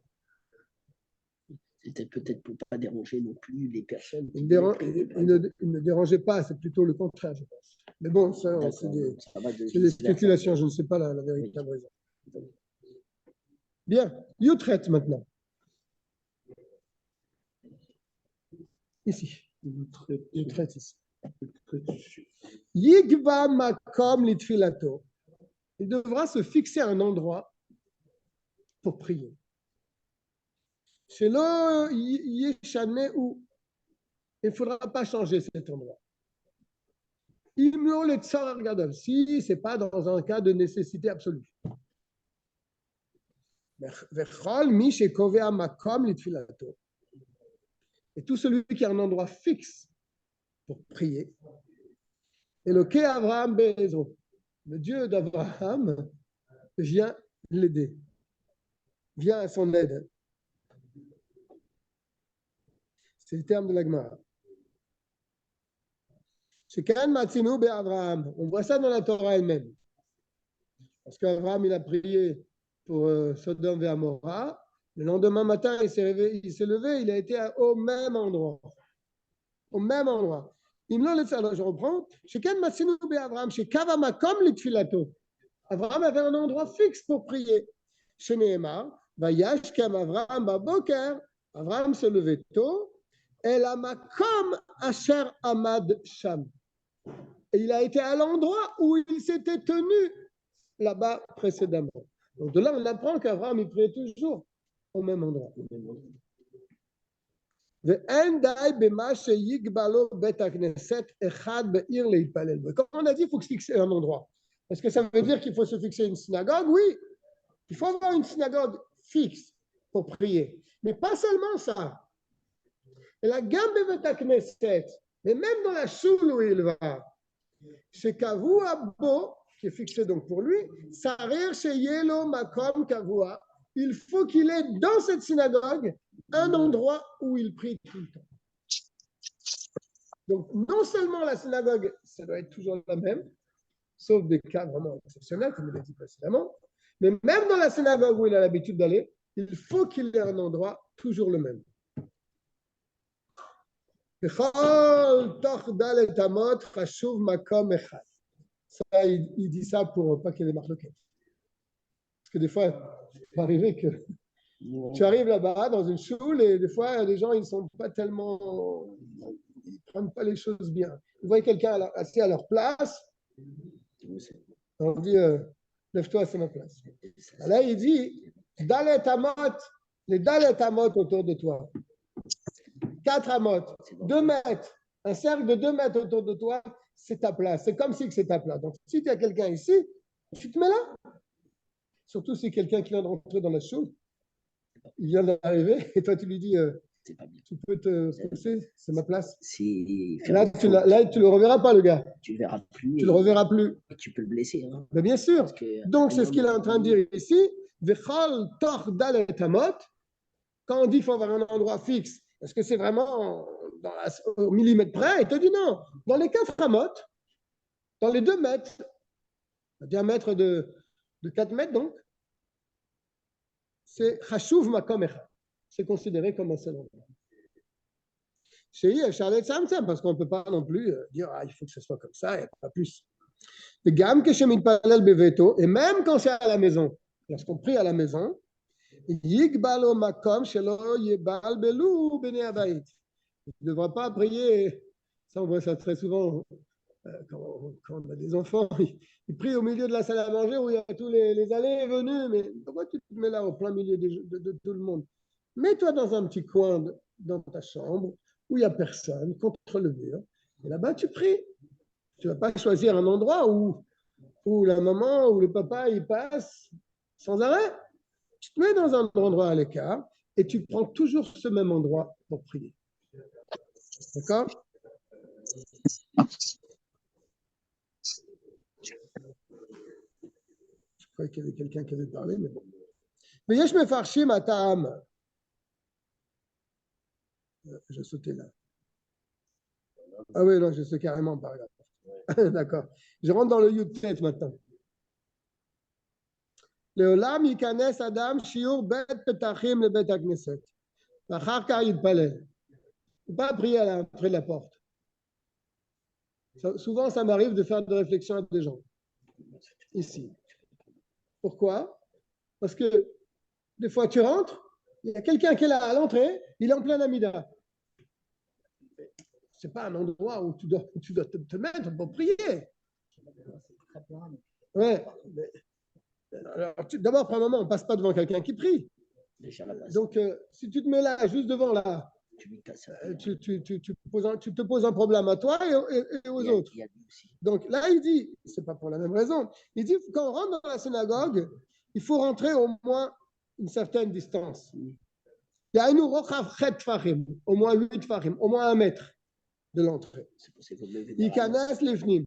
Speaker 2: C'était peut-être pour ne pas déranger non plus les personnes.
Speaker 1: Ils ne dérangeaient pas, c'est plutôt le contraire, je pense. Mais bon, ça, c'est des spéculations, je ne sais pas la véritable raison. Bien, Yutret maintenant. Ici. Yutret ici. Yigva makom litfilato. Il devra se fixer un endroit pour prier. Shelo yeshane ou. Il ne faudra pas changer cet endroit. Si ce n'est pas dans un cas de nécessité absolue. Et tout celui qui a un endroit fixe pour prier, et le Ké Abraham Bezro, le Dieu d'Abraham, vient l'aider, vient à son aide. C'est le terme de la Gemara. On voit ça dans la Torah elle-même. Parce qu'Abraham, il a prié pour Sodome et Amora, Le lendemain matin, il s'est levé, il a été au même endroit. Au même endroit. Alors, je reprends. Abraham avait un endroit fixe pour prier. Chez Nehemar, Vayashkem Abraham Baboker, Abraham se levait tôt, et la makom asher amad sham. Et il a été à l'endroit où il s'était tenu là-bas précédemment. Donc de là, on apprend qu'Abraham, il priait toujours au même endroit. Comme on a dit, il faut se fixer un endroit. Est-ce que ça veut dire qu'il faut se fixer une synagogue? Oui, il faut avoir une synagogue fixe pour prier. Mais pas seulement ça. Et la gamme de Bet Knesset, mais même dans la choule où il va, chez Kavua Bo, qui est fixé donc pour lui, Sarir chez Yelo Makom Kavua, il faut qu'il ait dans cette synagogue un endroit où il prie tout le temps. Donc, non seulement la synagogue, ça doit être toujours la même, sauf des cas vraiment exceptionnels, comme je l'ai dit précédemment, mais même dans la synagogue où il a l'habitude d'aller, il faut qu'il ait un endroit toujours le même. Ça, il dit ça pour pas qu'il y ait des marloquettes. Parce que des fois, il peut arriver que tu arrives là-bas dans une choule et des fois, les gens, ils sont pas tellement... Ils ne prennent pas les choses bien. Ils voient quelqu'un assis à leur place, on dit, lève-toi, c'est ma place. Là, il dit, Dalet Amot, les Dalet Amot autour de toi. 4 amot, 2 mètres, un cercle de 2 mètres autour de toi, c'est ta place. C'est comme si c'est ta place. Donc, si tu as quelqu'un ici, tu te mets là. Surtout si quelqu'un qui vient de rentrer dans la choule, il vient d'arriver, et toi, tu lui dis, tu peux te pousser, c'est ma place. Là, tu ne le reverras pas, le gars.
Speaker 2: Tu ne le verras plus.
Speaker 1: Tu le reverras plus.
Speaker 2: Tu peux le blesser. Hein.
Speaker 1: Mais bien sûr. Donc, c'est ce qu'il est en train de dire ici. Quand on dit qu'il faut avoir un endroit fixe, est-ce que c'est vraiment au millimètre près? Il te dit non. Dans les 4 amotes, dans les 2 mètres, un diamètre de 4 mètres donc, c'est chashuv makom echad. C'est considéré comme un seul endroit. Chez Charlotte Samsam, parce qu'on ne peut pas non plus dire il faut que ce soit comme ça et pas plus. Et même quand c'est à la maison, lorsqu'on prie à la maison, il ne devra pas prier, ça on voit ça très souvent quand on a des enfants, ils prient au milieu de la salle à manger où il y a tous les allées et venues, mais pourquoi tu te mets là au plein milieu de tout le monde? Mets-toi dans un petit coin dans ta chambre où il n'y a personne, contre le mur, et là-bas tu pries. Tu ne vas pas choisir un endroit où la maman ou le papa il passe sans arrêt. Tu te mets dans un endroit à l'écart et tu prends toujours ce même endroit pour prier. D'accord? Je croyais qu'il y avait quelqu'un qui avait parlé, mais bon. Mais Yesh Mefarshim Atam. Je sautais là. Ah oui, non, je sais carrément par là. D'accord. Je rentre dans le Yud-Tet maintenant. לעולם ייכנס אדם שיעור בית פתחים לבית הכנסת, ואחר כך יתפלל. Il ne faut pas prier à l'entrée de la porte. Souvent, ça m'arrive de faire des réflexions à des gens. Ici. Pourquoi? Parce que des fois, tu rentres, il y a quelqu'un qui est là à l'entrée, il est en plein Amida. Ce n'est pas un endroit où tu dois te mettre pour prier. Ouais. Alors, d'abord, pour un moment, on ne passe pas devant quelqu'un qui prie. Donc, si tu te mets là, juste devant là, tu te poses un problème à toi et aux autres. Donc là, il dit, ce n'est pas pour la même raison, il dit quand on rentre dans la synagogue, il faut rentrer au moins une certaine distance. Il y a au moins 8 farim, au moins 1 mètre de l'entrée. Il casse les fnim.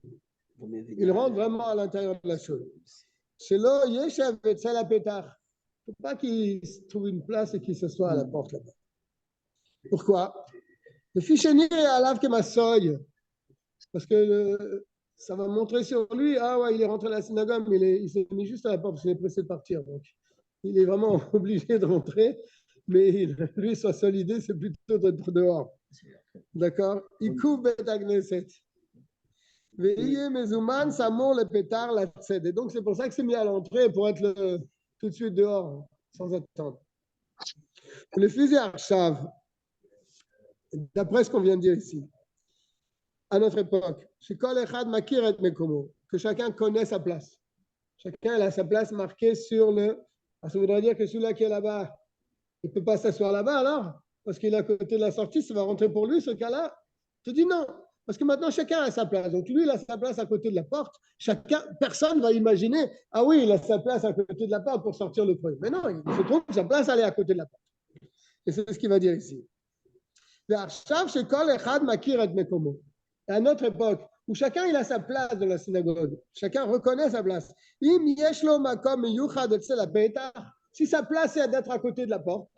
Speaker 1: Il rentre vraiment à l'intérieur de la chose. C'est là, il y a la pétard. Il ne faut pas qu'il trouve une place et qu'il s'assoie à la porte là-bas. Pourquoi? Le fichenier est à l'ave que ma soye. Parce que ça va montrer sur lui, ah ouais, il est rentré à la synagogue, mais il s'est mis juste à la porte parce qu'il est pressé de partir. Donc, il est vraiment obligé de rentrer, mais lui, sa seule idée, c'est plutôt d'être dehors. D'accord? Ikou bet agneset. Veillez mezouman, samon le pétard, la tzed. Et donc, c'est pour ça que c'est mis à l'entrée pour être tout de suite dehors, sans attendre. Le fusil Arshav, d'après ce qu'on vient de dire ici, à notre époque, que chacun connaît sa place. Chacun a sa place marquée sur le. Ça voudrait dire que celui-là qui est là-bas, il ne peut pas s'asseoir là-bas alors, parce qu'il est à côté de la sortie, ça va rentrer pour lui, ce cas-là. Je te dis non, parce que maintenant chacun a sa place. Donc lui, il a sa place à côté de la porte. Personne va imaginer, ah oui, il a sa place à côté de la porte pour sortir le premier. Mais non, il se trouve que sa place, elle est à côté de la porte. Et c'est ce qu'il va dire ici. Et à notre époque, où chacun il a sa place dans la synagogue, chacun reconnaît sa place. Si sa place est d'être à côté de la porte,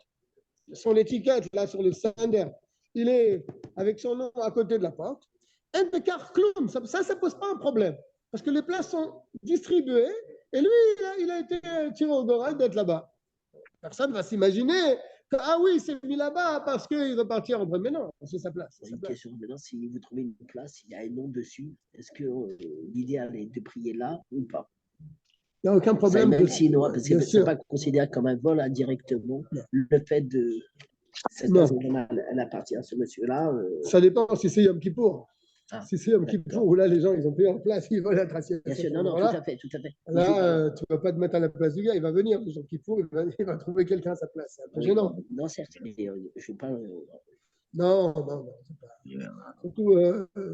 Speaker 1: son étiquette là sur le sender, il est avec son nom à côté de la porte, ça ne pose pas un problème. Parce que les places sont distribuées et lui, il a été tiré au goral d'être là-bas. Personne ne va s'imaginer que, ah oui, il s'est mis là-bas parce qu'il veut partir en premier. Mais non, c'est sa place.
Speaker 2: Une question maintenant, si vous trouvez une place, il y a un nom dessus, est-ce que l'idéal est de prier là ou pas?
Speaker 1: Il n'y a aucun problème.
Speaker 2: Même si, non, parce que ce n'est pas considéré comme un vol indirectement. Le fait de cette place, elle appartient à ce monsieur-là.
Speaker 1: Ça dépend si c'est Yom Kippour. Si c'est Yom Kippour, où là, les gens, ils ont pris en place, ils veulent être assis.
Speaker 2: Bien sûr, non, tout à fait, tout à fait.
Speaker 1: Là, tu ne vas pas te mettre à la place du gars, il va venir, le Yom Kippour, il va trouver quelqu'un à sa place. C'est un peu gênant.
Speaker 2: Non, certes, mais je ne veux pas.
Speaker 1: Non, c'est pas.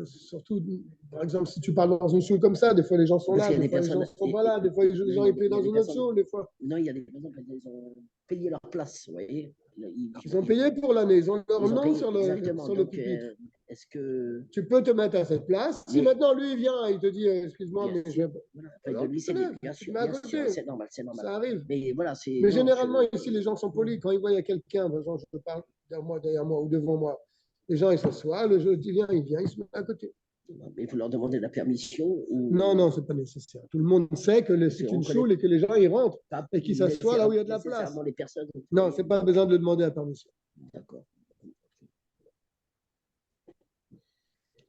Speaker 1: Surtout, par exemple, si tu parles dans une show comme ça, des fois les gens sont là, des fois les gens sont pas là, des fois les gens ils payent dans une autre show, des fois.
Speaker 2: Non, il y a des personnes qui ont payé leur place, vous voyez.
Speaker 1: Ils ont payé pour l'année, ils ont leur nom sur le pupitre.
Speaker 2: Est-ce que
Speaker 1: tu peux te mettre à cette place? Si maintenant lui il vient, il te dit excuse-moi, mais je vais
Speaker 2: pas. Lui, c'est bien sûr, c'est normal, c'est normal.
Speaker 1: Ça arrive.
Speaker 2: Mais
Speaker 1: généralement ici les gens sont polis quand ils voient quelqu'un, par exemple, je parle derrière moi ou devant moi. Les gens ils s'assoient, le jeu dit viens, il se met à côté.
Speaker 2: Mais il faut leur demander la permission ou...
Speaker 1: Non, c'est pas nécessaire. Tout le monde sait que c'est une choule et que les gens ils rentrent et qu'ils s'assoient là où il y a de la place.
Speaker 2: Les personnes...
Speaker 1: Non, c'est pas besoin de le demander la permission.
Speaker 2: D'accord.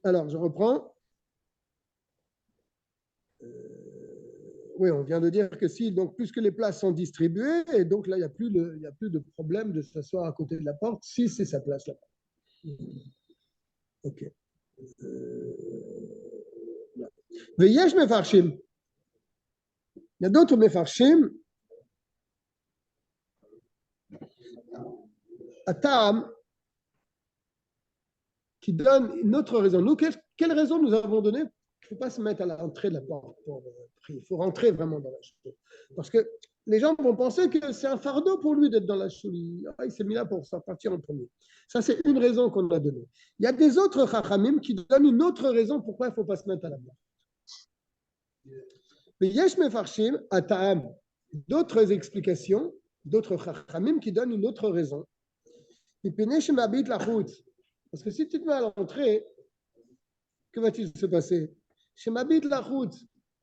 Speaker 1: Alors, je reprends. Oui, on vient de dire que si, donc, plus que les places sont distribuées, et donc là, il n'y a plus de problème de s'asseoir à côté de la porte si c'est sa place là. Ok. Veyesh mefarshim. Il y a d'autres mefarshim. Atam, qui donne une autre raison. Nous, quelle raison nous avons donné? Il ne faut pas se mettre à l'entrée de la porte pour prier. Il faut rentrer vraiment dans la choule. Parce que les gens vont penser que c'est un fardeau pour lui d'être dans la choule. Il s'est mis là pour partir en premier. Ça, c'est une raison qu'on a donnée. Il y a des autres chachamim qui donnent une autre raison pourquoi il ne faut pas se mettre à la porte. Mais yesh mefarshim atam, d'autres explications, d'autres chachamim qui donnent une autre raison. Parce que si tu te mets à l'entrée, que va-t-il se passer? Chez Mabit la route,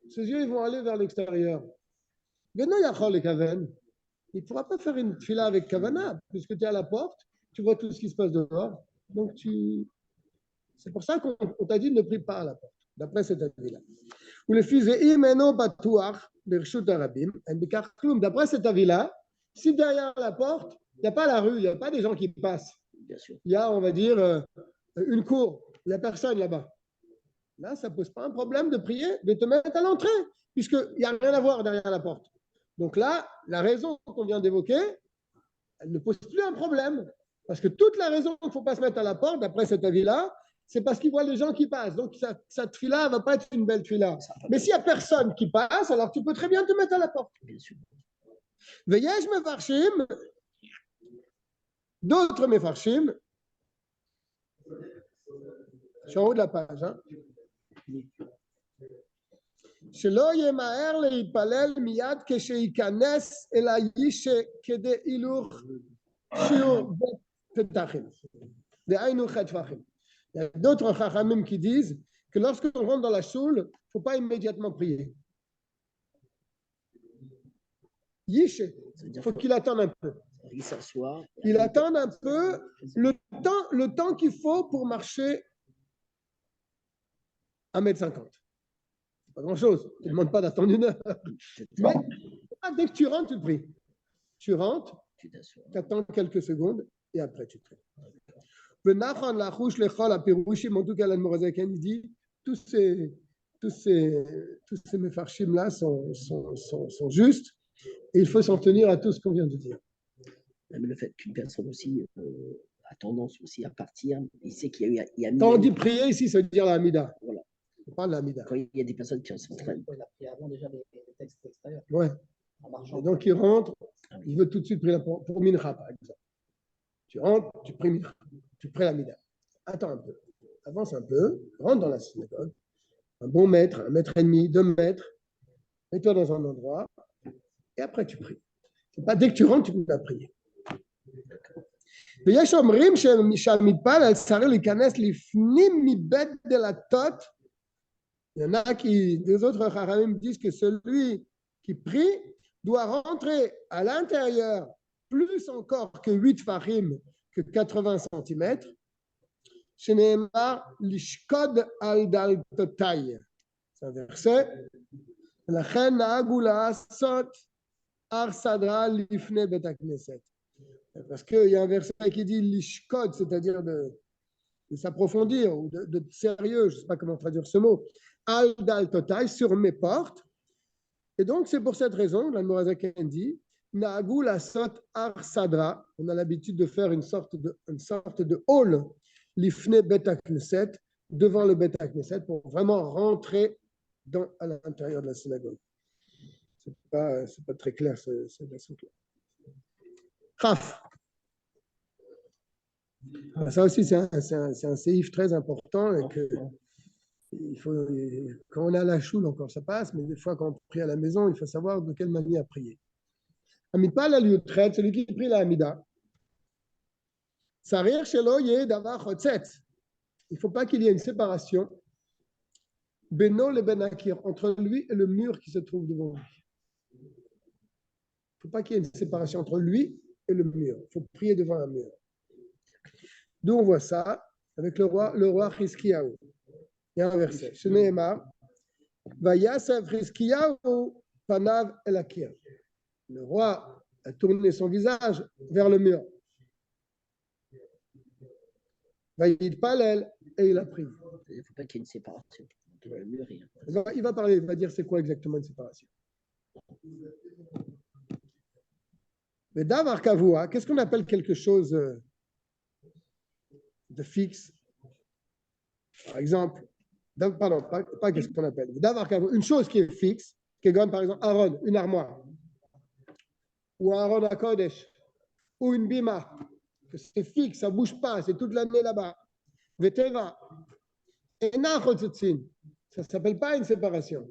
Speaker 1: ses yeux ils vont aller vers l'extérieur. Il ne pourra pas faire une fila avec Kavana, puisque tu es à la porte, tu vois tout ce qui se passe dehors. Donc c'est pour ça qu'on t'a dit ne prie pas à la porte, d'après cet avis-là. Ou le fils de d'après cet avis-là, si derrière la porte, il n'y a pas la rue, il n'y a pas des gens qui passent.
Speaker 2: Bien sûr.
Speaker 1: Il y a, on va dire, une cour, il n'y a personne là-bas. Là, ça ne pose pas un problème de prier, de te mettre à l'entrée, puisqu'il n'y a rien à voir derrière la porte. Donc là, la raison qu'on vient d'évoquer, elle ne pose plus un problème. Parce que toute la raison qu'il ne faut pas se mettre à la porte, d'après cet avis-là, c'est parce qu'il voit les gens qui passent. Donc, cette fila ne va pas être une belle fila. Mais s'il n'y a personne qui passe, alors tu peux très bien te mettre à la porte.
Speaker 2: Bien sûr.
Speaker 1: Veyesh mefarshim, d'autres mefarshim, je suis en haut de la page. Hein. שלא ימהר להתפלל מיד כשייכנס אל האיש כדי הילוך שיעור בית פתחים. דהיינו חטא פחים. Il y a d'autres chachamim qui disent que lorsqu'on rentre dans la choule, il ne faut pas immédiatement prier. Yishe. Il faut qu'il attende un peu.
Speaker 2: Il s'assoit.
Speaker 1: Il attend un peu le temps qu'il faut pour marcher 1,50 m. Pas grand-chose. Tu ne demandes pas d'attendre 1 heure. Mais dès que tu rentres, tu te pries. Tu rentres, tu attends quelques secondes et après tu te pries. En tout cas, l'Admorazaken dit tous ces méfarchim-là sont justes et il faut s'en tenir à tout ce qu'on vient de dire.
Speaker 2: Même le fait qu'une personne aussi a tendance aussi à partir, il sait qu'il y a eu...
Speaker 1: Quand on dit prier ici, ça veut dire la Hamida.
Speaker 2: Voilà.
Speaker 1: On parle de la Hamida.
Speaker 2: Quand il y a des personnes qui s'entraînent.
Speaker 3: Il a pris avant déjà les textes extérieurs.
Speaker 1: Ouais. Et donc il rentre, il veut tout de suite prier pour Mincha, par exemple. Tu rentres, tu pries Mincha, tu pries la Hamida. Attends un peu, avance un peu, rentre dans la synagogue, un bon mètre, 1,5 m, 2 mètres, mets-toi dans un endroit, et après tu pries. C'est pas dès que tu rentres, tu peux pas prier. Il y en a qui, des autres Chachamim disent que celui qui prie doit rentrer à l'intérieur plus encore que 8 farim, que 80 cm. Sheneemar lishkod al daltotai. C'est un verset. Lachen na'agu la'asot ar sadra lifne bet hakneset. Parce qu'il y a un verset qui dit lishkod, c'est-à-dire de s'approfondir ou de sérieux, je ne sais pas comment traduire ce mot, al daltotai, sur mes portes. Et donc, c'est pour cette raison, l'Admorazaken dit, na'agu la'asot ar sadra, on a l'habitude de faire une sorte de hall l'ifne bet hakneset, devant le bet hakneset, pour vraiment rentrer à l'intérieur de la synagogue. C'est pas très clair, ce verset-là. Chaf. Ça aussi, c'est un séif très important et que il faut, quand on est à la choule, encore ça passe, mais des fois, quand on prie à la maison, il faut savoir de quelle manière prier. Amidpa la liutret, celui qui prie la Hamida. Sarir shelo yeh davar chotzetz. Il ne faut pas qu'il y ait une séparation beno le benakir, entre lui et le mur qui se trouve devant lui. Il ne faut pas qu'il y ait une séparation entre lui et le mur. Il faut prier devant un mur. D'où on voit ça avec le roi Chizkiyahu. Il y a un verset. Shneemar, Vayasav Chizkiyahu panav el akir. Le roi a tourné son visage vers le mur. Vayidpalel, et il a prié.
Speaker 2: Il ne faut pas qu'il y ait une séparation entre le mur et...
Speaker 1: Il va parler, il va dire c'est quoi exactement une séparation. Mais davar kavua, qu'est-ce qu'on appelle quelque chose de fixe? Par exemple, pardon, pas qu'est-ce qu'on appelle. Davar kavua, une chose qui est fixe, qui est comme par exemple Aaron, une armoire, ou un Aaron à Kodesh, ou une bima, que c'est fixe, ça ne bouge pas, c'est toute l'année là-bas. Veteva, et nachotzin, ça ne s'appelle pas une séparation.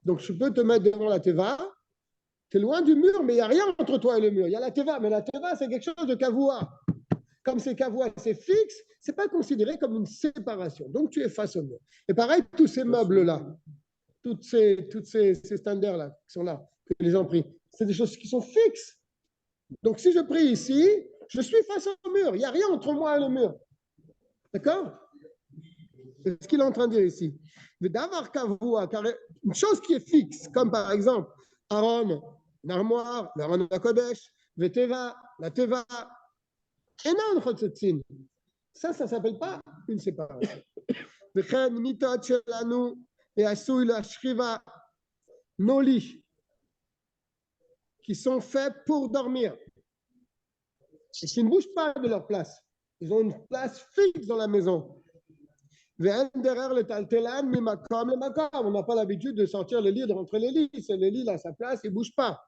Speaker 1: Donc je peux te mettre devant la teva. Tu es loin du mur, mais il n'y a rien entre toi et le mur. Il y a la teva, mais la teva, c'est quelque chose de kavua. Comme c'est kavua, c'est fixe, ce n'est pas considéré comme une séparation. Donc, tu es face au mur. Et pareil, tous ces meubles-là, toutes ces standards-là qui sont là, que les gens prient, c'est des choses qui sont fixes. Donc, si je prie ici, je suis face au mur. Il n'y a rien entre moi et le mur. D'accord? C'est ce qu'il est en train de dire ici. D'avoir kavua, car une chose qui est fixe, comme par exemple Aaron, une armoire, l'Aaron de Kodesh, Veteva, la Teva, et non, ça ne s'appelle pas une séparation. Et Assoui la Shriva, nos lits, qui sont faits pour dormir, et qui ne bougent pas de leur place. Ils ont une place fixe dans la maison. On n'a pas l'habitude de sortir le lit, de rentrer le lit. C'est le lit à sa place, il ne bouge pas.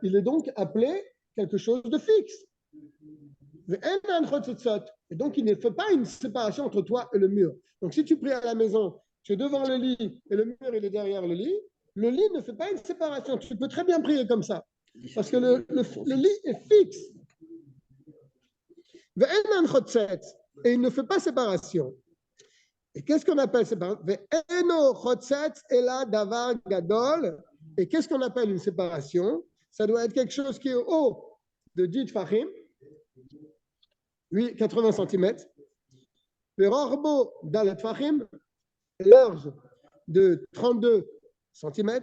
Speaker 1: Il est donc appelé quelque chose de fixe. Et donc, il ne fait pas une séparation entre toi et le mur. Donc, si tu pries à la maison, tu es devant le lit et le mur il est derrière le lit ne fait pas une séparation. Tu peux très bien prier comme ça. Parce que le lit est fixe. Et il ne fait pas séparation. Et qu'est-ce qu'on appelle séparation? Et qu'est-ce qu'on appelle une séparation? Ça doit être quelque chose qui est haut de 10 tfachim, 80 cm, le rorbo dalet tfachim, large de 32 cm,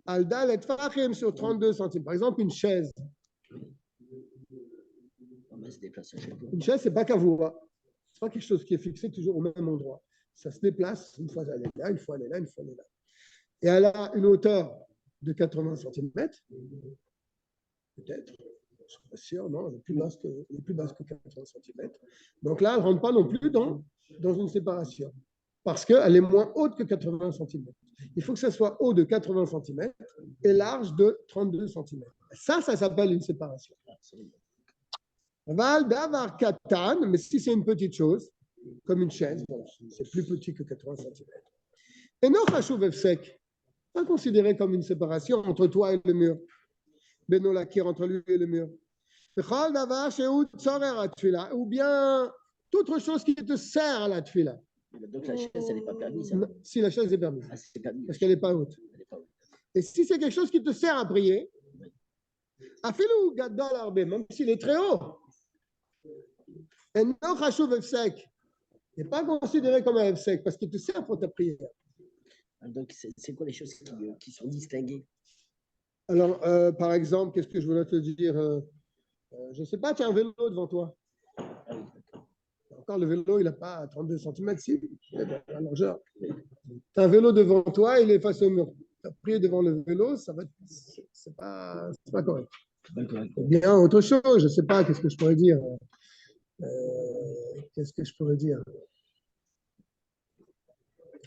Speaker 1: al dalet tfachim sur 32 cm. Par exemple, une chaise. Une chaise, c'est pas kavua. C'est pas quelque chose qui est fixé toujours au même endroit. Ça se déplace, une fois elle est là, une fois elle est là, une fois elle est là. Et elle a une hauteur de 80 cm, peut-être, je ne suis pas sûr, non, elle est plus basse que 80 cm. Donc là, elle ne rentre pas non plus dans une séparation, parce qu'elle est moins haute que 80 cm. Il faut que ça soit haut de 80 cm et large de 32 cm. Ça s'appelle une séparation. Val d'avoir katan, mais si c'est une petite chose, comme une chaise, bon, c'est plus petit que 80 cm. Et non, chachouv sec, pas considéré comme une séparation entre toi et le mur. Beno lakir entre lui et le mur. Ou bien toute autre chose qui te sert à la tfila.
Speaker 2: Donc la chaise, elle n'est pas permise.
Speaker 1: Si la chaise est permise.
Speaker 2: Ah, c'est permis.
Speaker 1: Parce qu'elle n'est pas haute. Et si c'est quelque chose qui te sert à prier, afilou gadol arbe, même s'il est très haut. Et non, chachouv sec, n'est pas considéré comme un sec parce qu'il te sert pour ta prière.
Speaker 2: Donc, c'est quoi les choses qui sont distinguées?
Speaker 1: Alors, par exemple, qu'est-ce que je voulais te dire? Je ne sais pas, tu as un vélo devant toi. Encore, le vélo, il n'a pas 32 cm, si, il a la largeur. Tu as un vélo devant toi, il est face au mur. Tu as prié devant le vélo, c'est pas correct. Ou bien autre chose, je ne sais pas, qu'est-ce que je pourrais dire?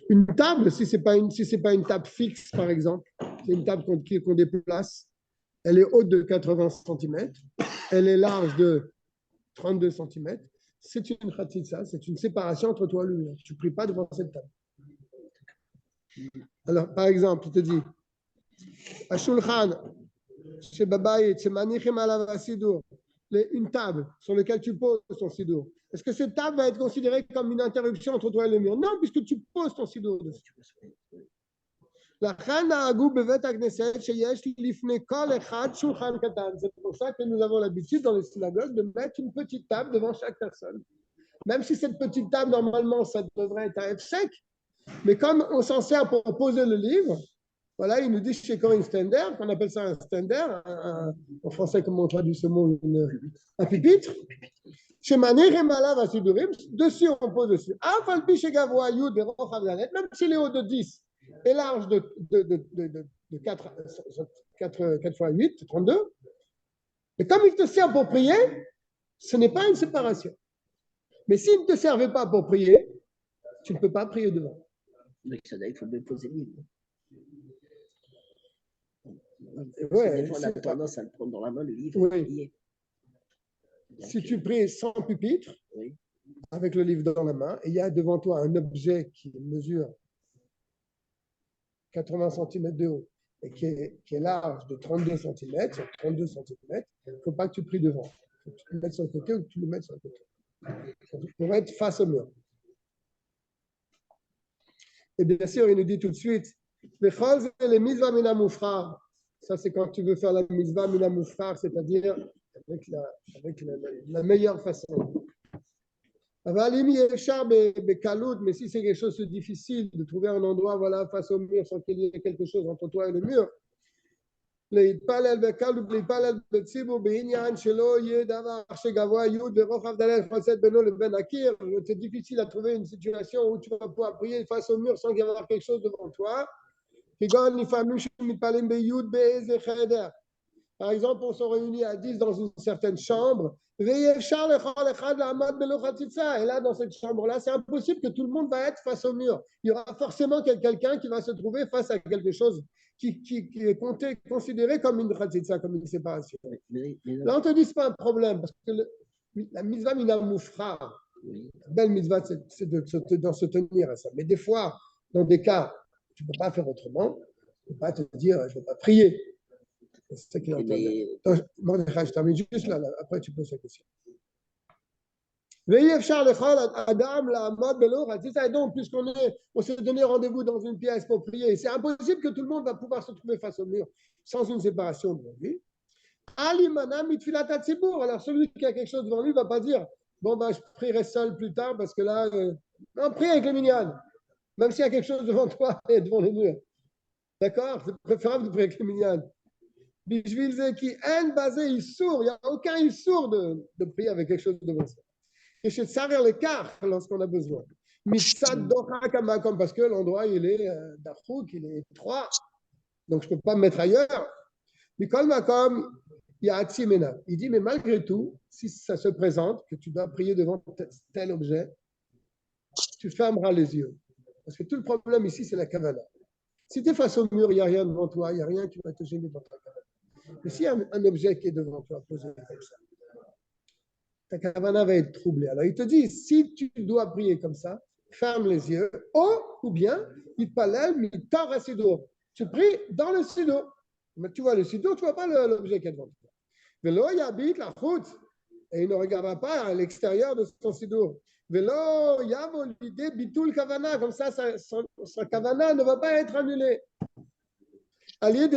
Speaker 1: Une table, si ce n'est pas une table fixe, par exemple, c'est une table qu'on déplace, elle est haute de 80 cm, elle est large de 32 cm, c'est une khatitsa, c'est une séparation entre toi et lui. Tu ne pries pas devant cette table. Alors, par exemple, il te dit, Ashulchan, chez Babaï, chez Manichem alav asidur, une table sur laquelle tu poses ton sidour. Est-ce que cette table va être considérée comme une interruption entre toi et le mur? Non, puisque tu poses ton sidour dessus. C'est pour ça que nous avons l'habitude dans les synagogues de mettre une petite table devant chaque personne. Même si cette petite table, normalement, ça devrait être un F-sec, mais comme on s'en sert pour poser le livre, voilà, il nous dit chez Corinne Stender, qu'on appelle ça un stender, en français, comment on traduit ce mot, un pupitre. Chez Manichem alav asidurim, dessus, on pose dessus. Même s'il est haut de 10 et large de 4 fois 8, 32, mais comme il te sert pour prier, ce n'est pas une séparation. Mais s'il ne te servait pas pour prier, tu ne peux pas prier devant.
Speaker 2: Donc, ça, il faut bien poser le livre.
Speaker 1: Ouais,
Speaker 2: des fois, on a tendance à le prendre dans la main, le livre,
Speaker 1: oui.
Speaker 2: et prier.
Speaker 1: Si tu pries sans pupitre,
Speaker 2: oui,
Speaker 1: avec le livre dans la main, et il y a devant toi un objet qui mesure 80 cm de haut et qui est large de 32 cm, sur 32 cm, il ne faut pas que tu pries devant. Il faut que tu le mettes sur le côté ou que tu le mettes sur le côté. Pour être face au mur. Et bien sûr, il nous dit tout de suite, les mitzvah mina mufrar. Ça, c'est quand tu veux faire la mitzvah mina mufrar, c'est-à-dire avec la meilleure façon. Mais si c'est quelque chose de difficile de trouver un endroit voilà, face au mur sans qu'il y ait quelque chose entre toi et le mur, c'est difficile à trouver une situation où tu vas pouvoir prier face au mur sans qu'il y ait quelque chose devant toi. Par exemple, on se réunit à 10 dans une certaine chambre. Et là, dans cette chambre-là, c'est impossible que tout le monde va être face au mur. Il y aura forcément quelqu'un qui va se trouver face à quelque chose qui est considéré comme une khatitsa, comme une séparation. Là, on te dit que ce n'est pas un problème, parce que la mitzvah mina moufra, la belle mitzvah, c'est de se tenir à ça. Mais des fois, dans des cas, tu ne peux pas faire autrement. Tu ne peux pas te dire, je ne vais pas prier. C'est ça qu'il entend. Je termine juste là, après tu poses la question. C'est ça, et donc, on s'est donné rendez-vous dans une pièce pour prier, c'est impossible que tout le monde va pouvoir se trouver face au mur sans une séparation devant lui. Alors, celui qui a quelque chose devant lui ne va pas dire bon, ben, je prierai seul plus tard parce que là, non, prie avec les minyanes, même s'il y a quelque chose devant toi et devant le mur. D'accord? C'est préférable de prier avec les minyanes. Qui est basé, il sourd, il n'y a aucun issour de prier avec quelque chose devant soi. Et chez Tsarer l'écart lorsqu'on a besoin. Parce que l'endroit, il est d'Afrouk, il est étroit. Donc, je ne peux pas me mettre ailleurs. Mais comme il y a Atsimena, il dit, mais malgré tout, si ça se présente, que tu dois prier devant tel objet, tu fermeras les yeux. Parce que tout le problème ici, c'est la kavana. Si tu es face au mur, il n'y a rien devant toi, il n'y a rien qui va te gêner dans ta kavana. Mais s'il y a un objet qui est devant toi, posé comme ça, ta kavana va être troublée. Alors il te dit, si tu dois prier comme ça, ferme les yeux, ou bien, il palel, mais tar sidour. Tu pries dans le sidour. Mais tu vois le sidour, tu ne vois pas l'objet qui est devant toi. Vélo, il habite la route, et il ne regardera pas à l'extérieur de son sidour. Vélo, il y a l'idée bitul kavana, comme ça, sa kavana ne va pas être annulée. À cause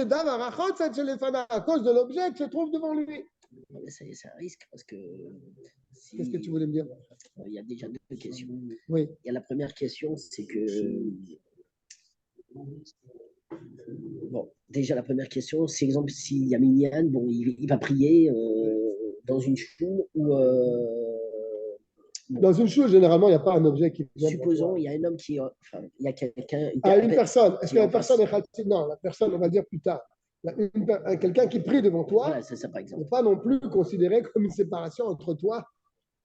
Speaker 1: de l'objet qui se trouve devant lui.
Speaker 2: C'est un risque parce que.
Speaker 1: Qu'est-ce que tu voulais me dire?
Speaker 2: Il y a déjà deux questions.
Speaker 1: Oui.
Speaker 2: Il y a la première question, c'est que. Bon, déjà la première question, c'est exemple s'il y a Minyan, bon, il va prier dans une choule ou.
Speaker 1: Dans une choule, généralement, il n'y a pas un objet qui.
Speaker 2: Supposons, il y a un homme qui. Enfin, il y a quelqu'un.
Speaker 1: Une personne. Est-ce que la personne est khatib? Non, la personne, on va dire plus tard. Quelqu'un qui prie devant toi,
Speaker 2: voilà, c'est ça, par exemple.
Speaker 1: n'est pas non plus considéré comme une séparation entre toi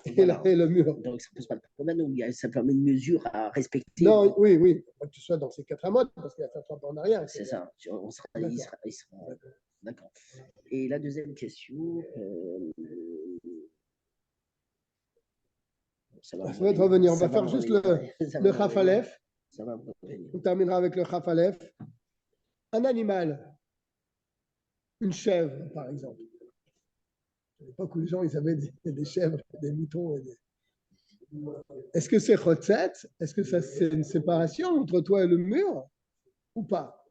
Speaker 1: et le mur.
Speaker 2: Donc, ça ne pose pas de problème, ça permet une mesure à respecter.
Speaker 1: Non, oui, oui. Faut que tu sois dans ces 4 amotes, parce qu'il y a 4 pas en arrière.
Speaker 2: C'est ça. Il sera. D'accord. Et la deuxième question.
Speaker 1: Ça va revenir. On va faire juste le Chafalef. On terminera avec le Chafalef. Un animal, une chèvre, par exemple. À l'époque où les gens ils avaient des chèvres, des moutons. Est-ce que c'est Chotzet? Est-ce que c'est une séparation entre toi et le mur ou pas?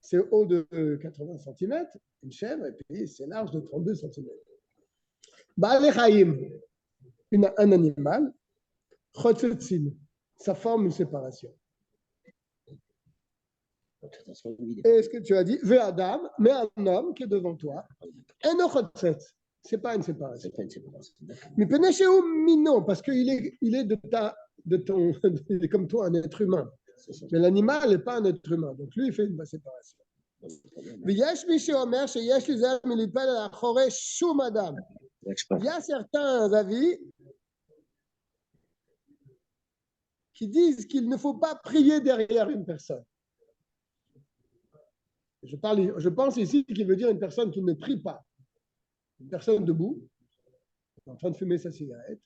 Speaker 1: C'est haut de 80 cm, une chèvre, et puis c'est large de 32 cm. Ba'alei Chaim, un animal, Chotzetzin, ça forme une séparation. Et ce que tu as dit, Ve'adam, mais un homme qui est devant toi, Eno Chotzet. Ce n'est pas une séparation. Mais Penechéou Mino, parce qu'il est il est comme toi, un être humain. Mais l'animal n'est pas un être humain. Donc lui, il fait une séparation. Il y a certains avis qui disent qu'il ne faut pas prier derrière une personne. Je pense ici qu'il veut dire une personne qui ne prie pas. Une personne debout, en train de fumer sa cigarette,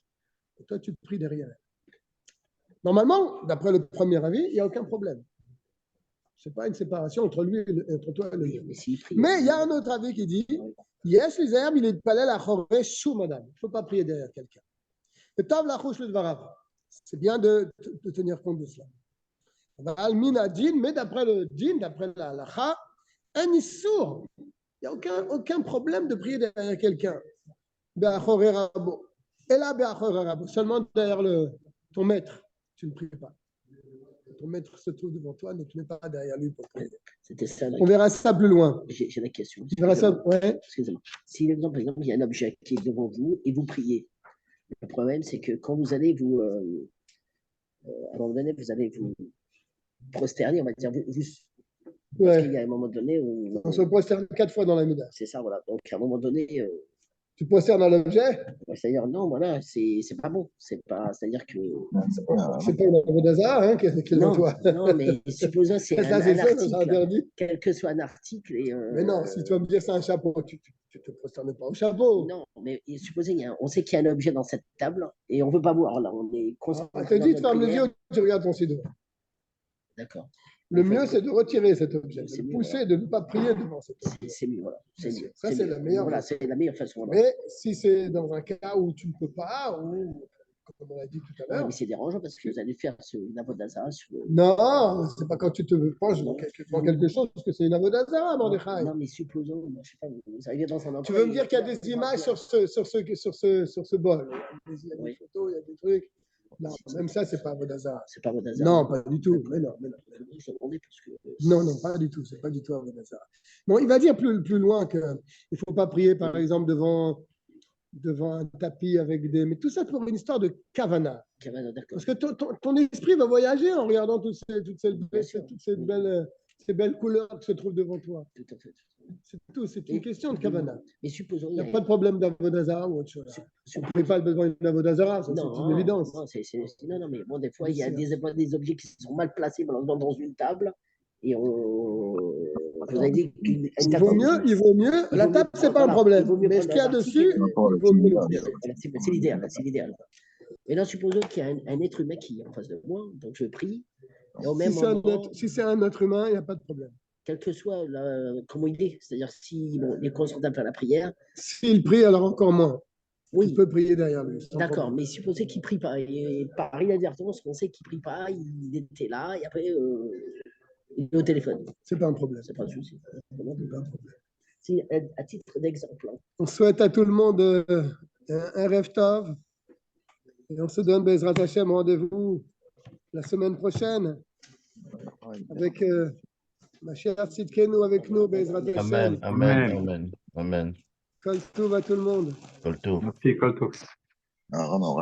Speaker 1: et toi tu pries derrière elle. Normalement, d'après le premier avis, il n'y a aucun problème. Ce n'est pas une séparation entre lui entre toi et le mur. Mais il y a un autre avis qui dit Yes, les herbes, il est palais la choré chou, madame. Il ne faut pas prier derrière quelqu'un. C'est bien de tenir compte de cela. Mais d'après le djinn, d'après la lacha, un issour. Il n'y a aucun problème de prier derrière quelqu'un. Et là, seulement derrière ton maître, tu ne pries pas. Ton maître se trouve devant toi, ne te mets pas derrière lui pour prier. On verra ça plus loin.
Speaker 2: J'ai la question.
Speaker 1: Tu verras ça, ouais.
Speaker 2: Excusez-moi. Si, par exemple, il y a un objet qui est devant vous et vous priez, le problème, c'est que quand vous allez à un moment donné, vous allez vous prosterner, on va dire, parce qu'il y a un moment donné où...
Speaker 1: On se prosterne 4 fois dans la Mida.
Speaker 2: C'est ça, voilà. Donc, à un moment donné...
Speaker 1: tu prosternes à l'objet?
Speaker 2: C'est-à-dire, non, voilà, c'est pas bon. C'est-à-dire que...
Speaker 1: C'est pas une Avodazara, hein, qui est devant toi.
Speaker 2: Non, mais supposons c'est un article, quel que soit un article...
Speaker 1: Mais non, si tu vas me dire c'est un chapeau, tu te prosternes pas au chapeau.
Speaker 2: Non, mais supposez, on sait qu'il y a un objet dans cette table et on ne veut pas voir, là, on est concentré.
Speaker 1: Je te dis de fermer les yeux, tu regardes ton sido.
Speaker 2: D'accord.
Speaker 1: Le mieux, c'est de retirer cet objet, de le pousser, voilà. De ne pas prier devant cet objet.
Speaker 2: C'est mieux, voilà.
Speaker 1: Ça, c'est la meilleure
Speaker 2: façon. Voilà, c'est la meilleure façon.
Speaker 1: Mais si c'est dans un cas où tu ne peux pas, ou comme on l'a dit tout à
Speaker 2: Ouais,
Speaker 1: l'heure.
Speaker 2: mais c'est dérangeant parce que vous allez faire une avodazara sur le.
Speaker 1: Non, c'est pas quand tu te penches dans quelque chose, parce que c'est une avodazara, Mordechai.
Speaker 2: Non, mais supposons, je sais pas, vous arrivez dans un endroit.
Speaker 1: Tu veux me dire qu'il y a des images sur ce bol? Il y a des
Speaker 2: Oui.
Speaker 1: photos, il y a des trucs. Non, même ça, c'est pas avodazara.
Speaker 2: C'est pas avodazara.
Speaker 1: Non, pas du tout. Mais non.
Speaker 2: Je demandais parce que.
Speaker 1: Non, pas du tout. C'est pas du tout avodazara. Bon, il va dire plus loin qu'il ne faut pas prier, par exemple, devant un tapis avec des. Mais tout ça pour une histoire de kavana.
Speaker 2: Kavana, d'accord.
Speaker 1: Parce que ton esprit va voyager en regardant toutes ces belles couleurs qui se trouvent devant toi.
Speaker 2: Tout à fait.
Speaker 1: C'est tout, c'est une question de kavana.
Speaker 2: Mais supposons.
Speaker 1: Il n'y a pas de problème d'avodazara ou autre chose. On ne fait pas besoin d'une avodazara, c'est une évidence.
Speaker 2: Non, mais bon, des fois, il y a des objets qui sont mal placés dans une table. Et vous avez dit
Speaker 1: il vaut mieux. La table, c'est pas un problème. Mais ce qu'il y a dessus, il vaut mieux.
Speaker 2: C'est l'idéal. Et là, supposons qu'il y a un être humain qui est en face de moi, donc je prie. Et au même moment,
Speaker 1: si c'est un être humain, il n'y a pas de problème.
Speaker 2: Quelle que soit comment il est, c'est-à-dire si il est concentré à faire la prière.
Speaker 1: S'il prie, alors encore moins.
Speaker 2: Oui.
Speaker 1: Il peut prier derrière lui.
Speaker 2: D'accord, mais supposez qu'il ne prie pas. Et par inadvertance, on sait qu'il ne prie pas, il était là, et après, il est au téléphone.
Speaker 1: C'est pas un problème.
Speaker 2: C'est pas un souci.
Speaker 1: C'est pas un problème.
Speaker 2: Si, à titre d'exemple.
Speaker 1: On souhaite à tout le monde un rêve tov. Et on se donne Bezrat Hashem rendez-vous la semaine prochaine avec ma chère Tzidkenu avec nous, Bezrat Hashem.
Speaker 5: Amen.
Speaker 1: Kol Tov à tout le monde.
Speaker 5: Kol Tov.
Speaker 6: Merci, Kol Tov.
Speaker 7: Ah, vraiment,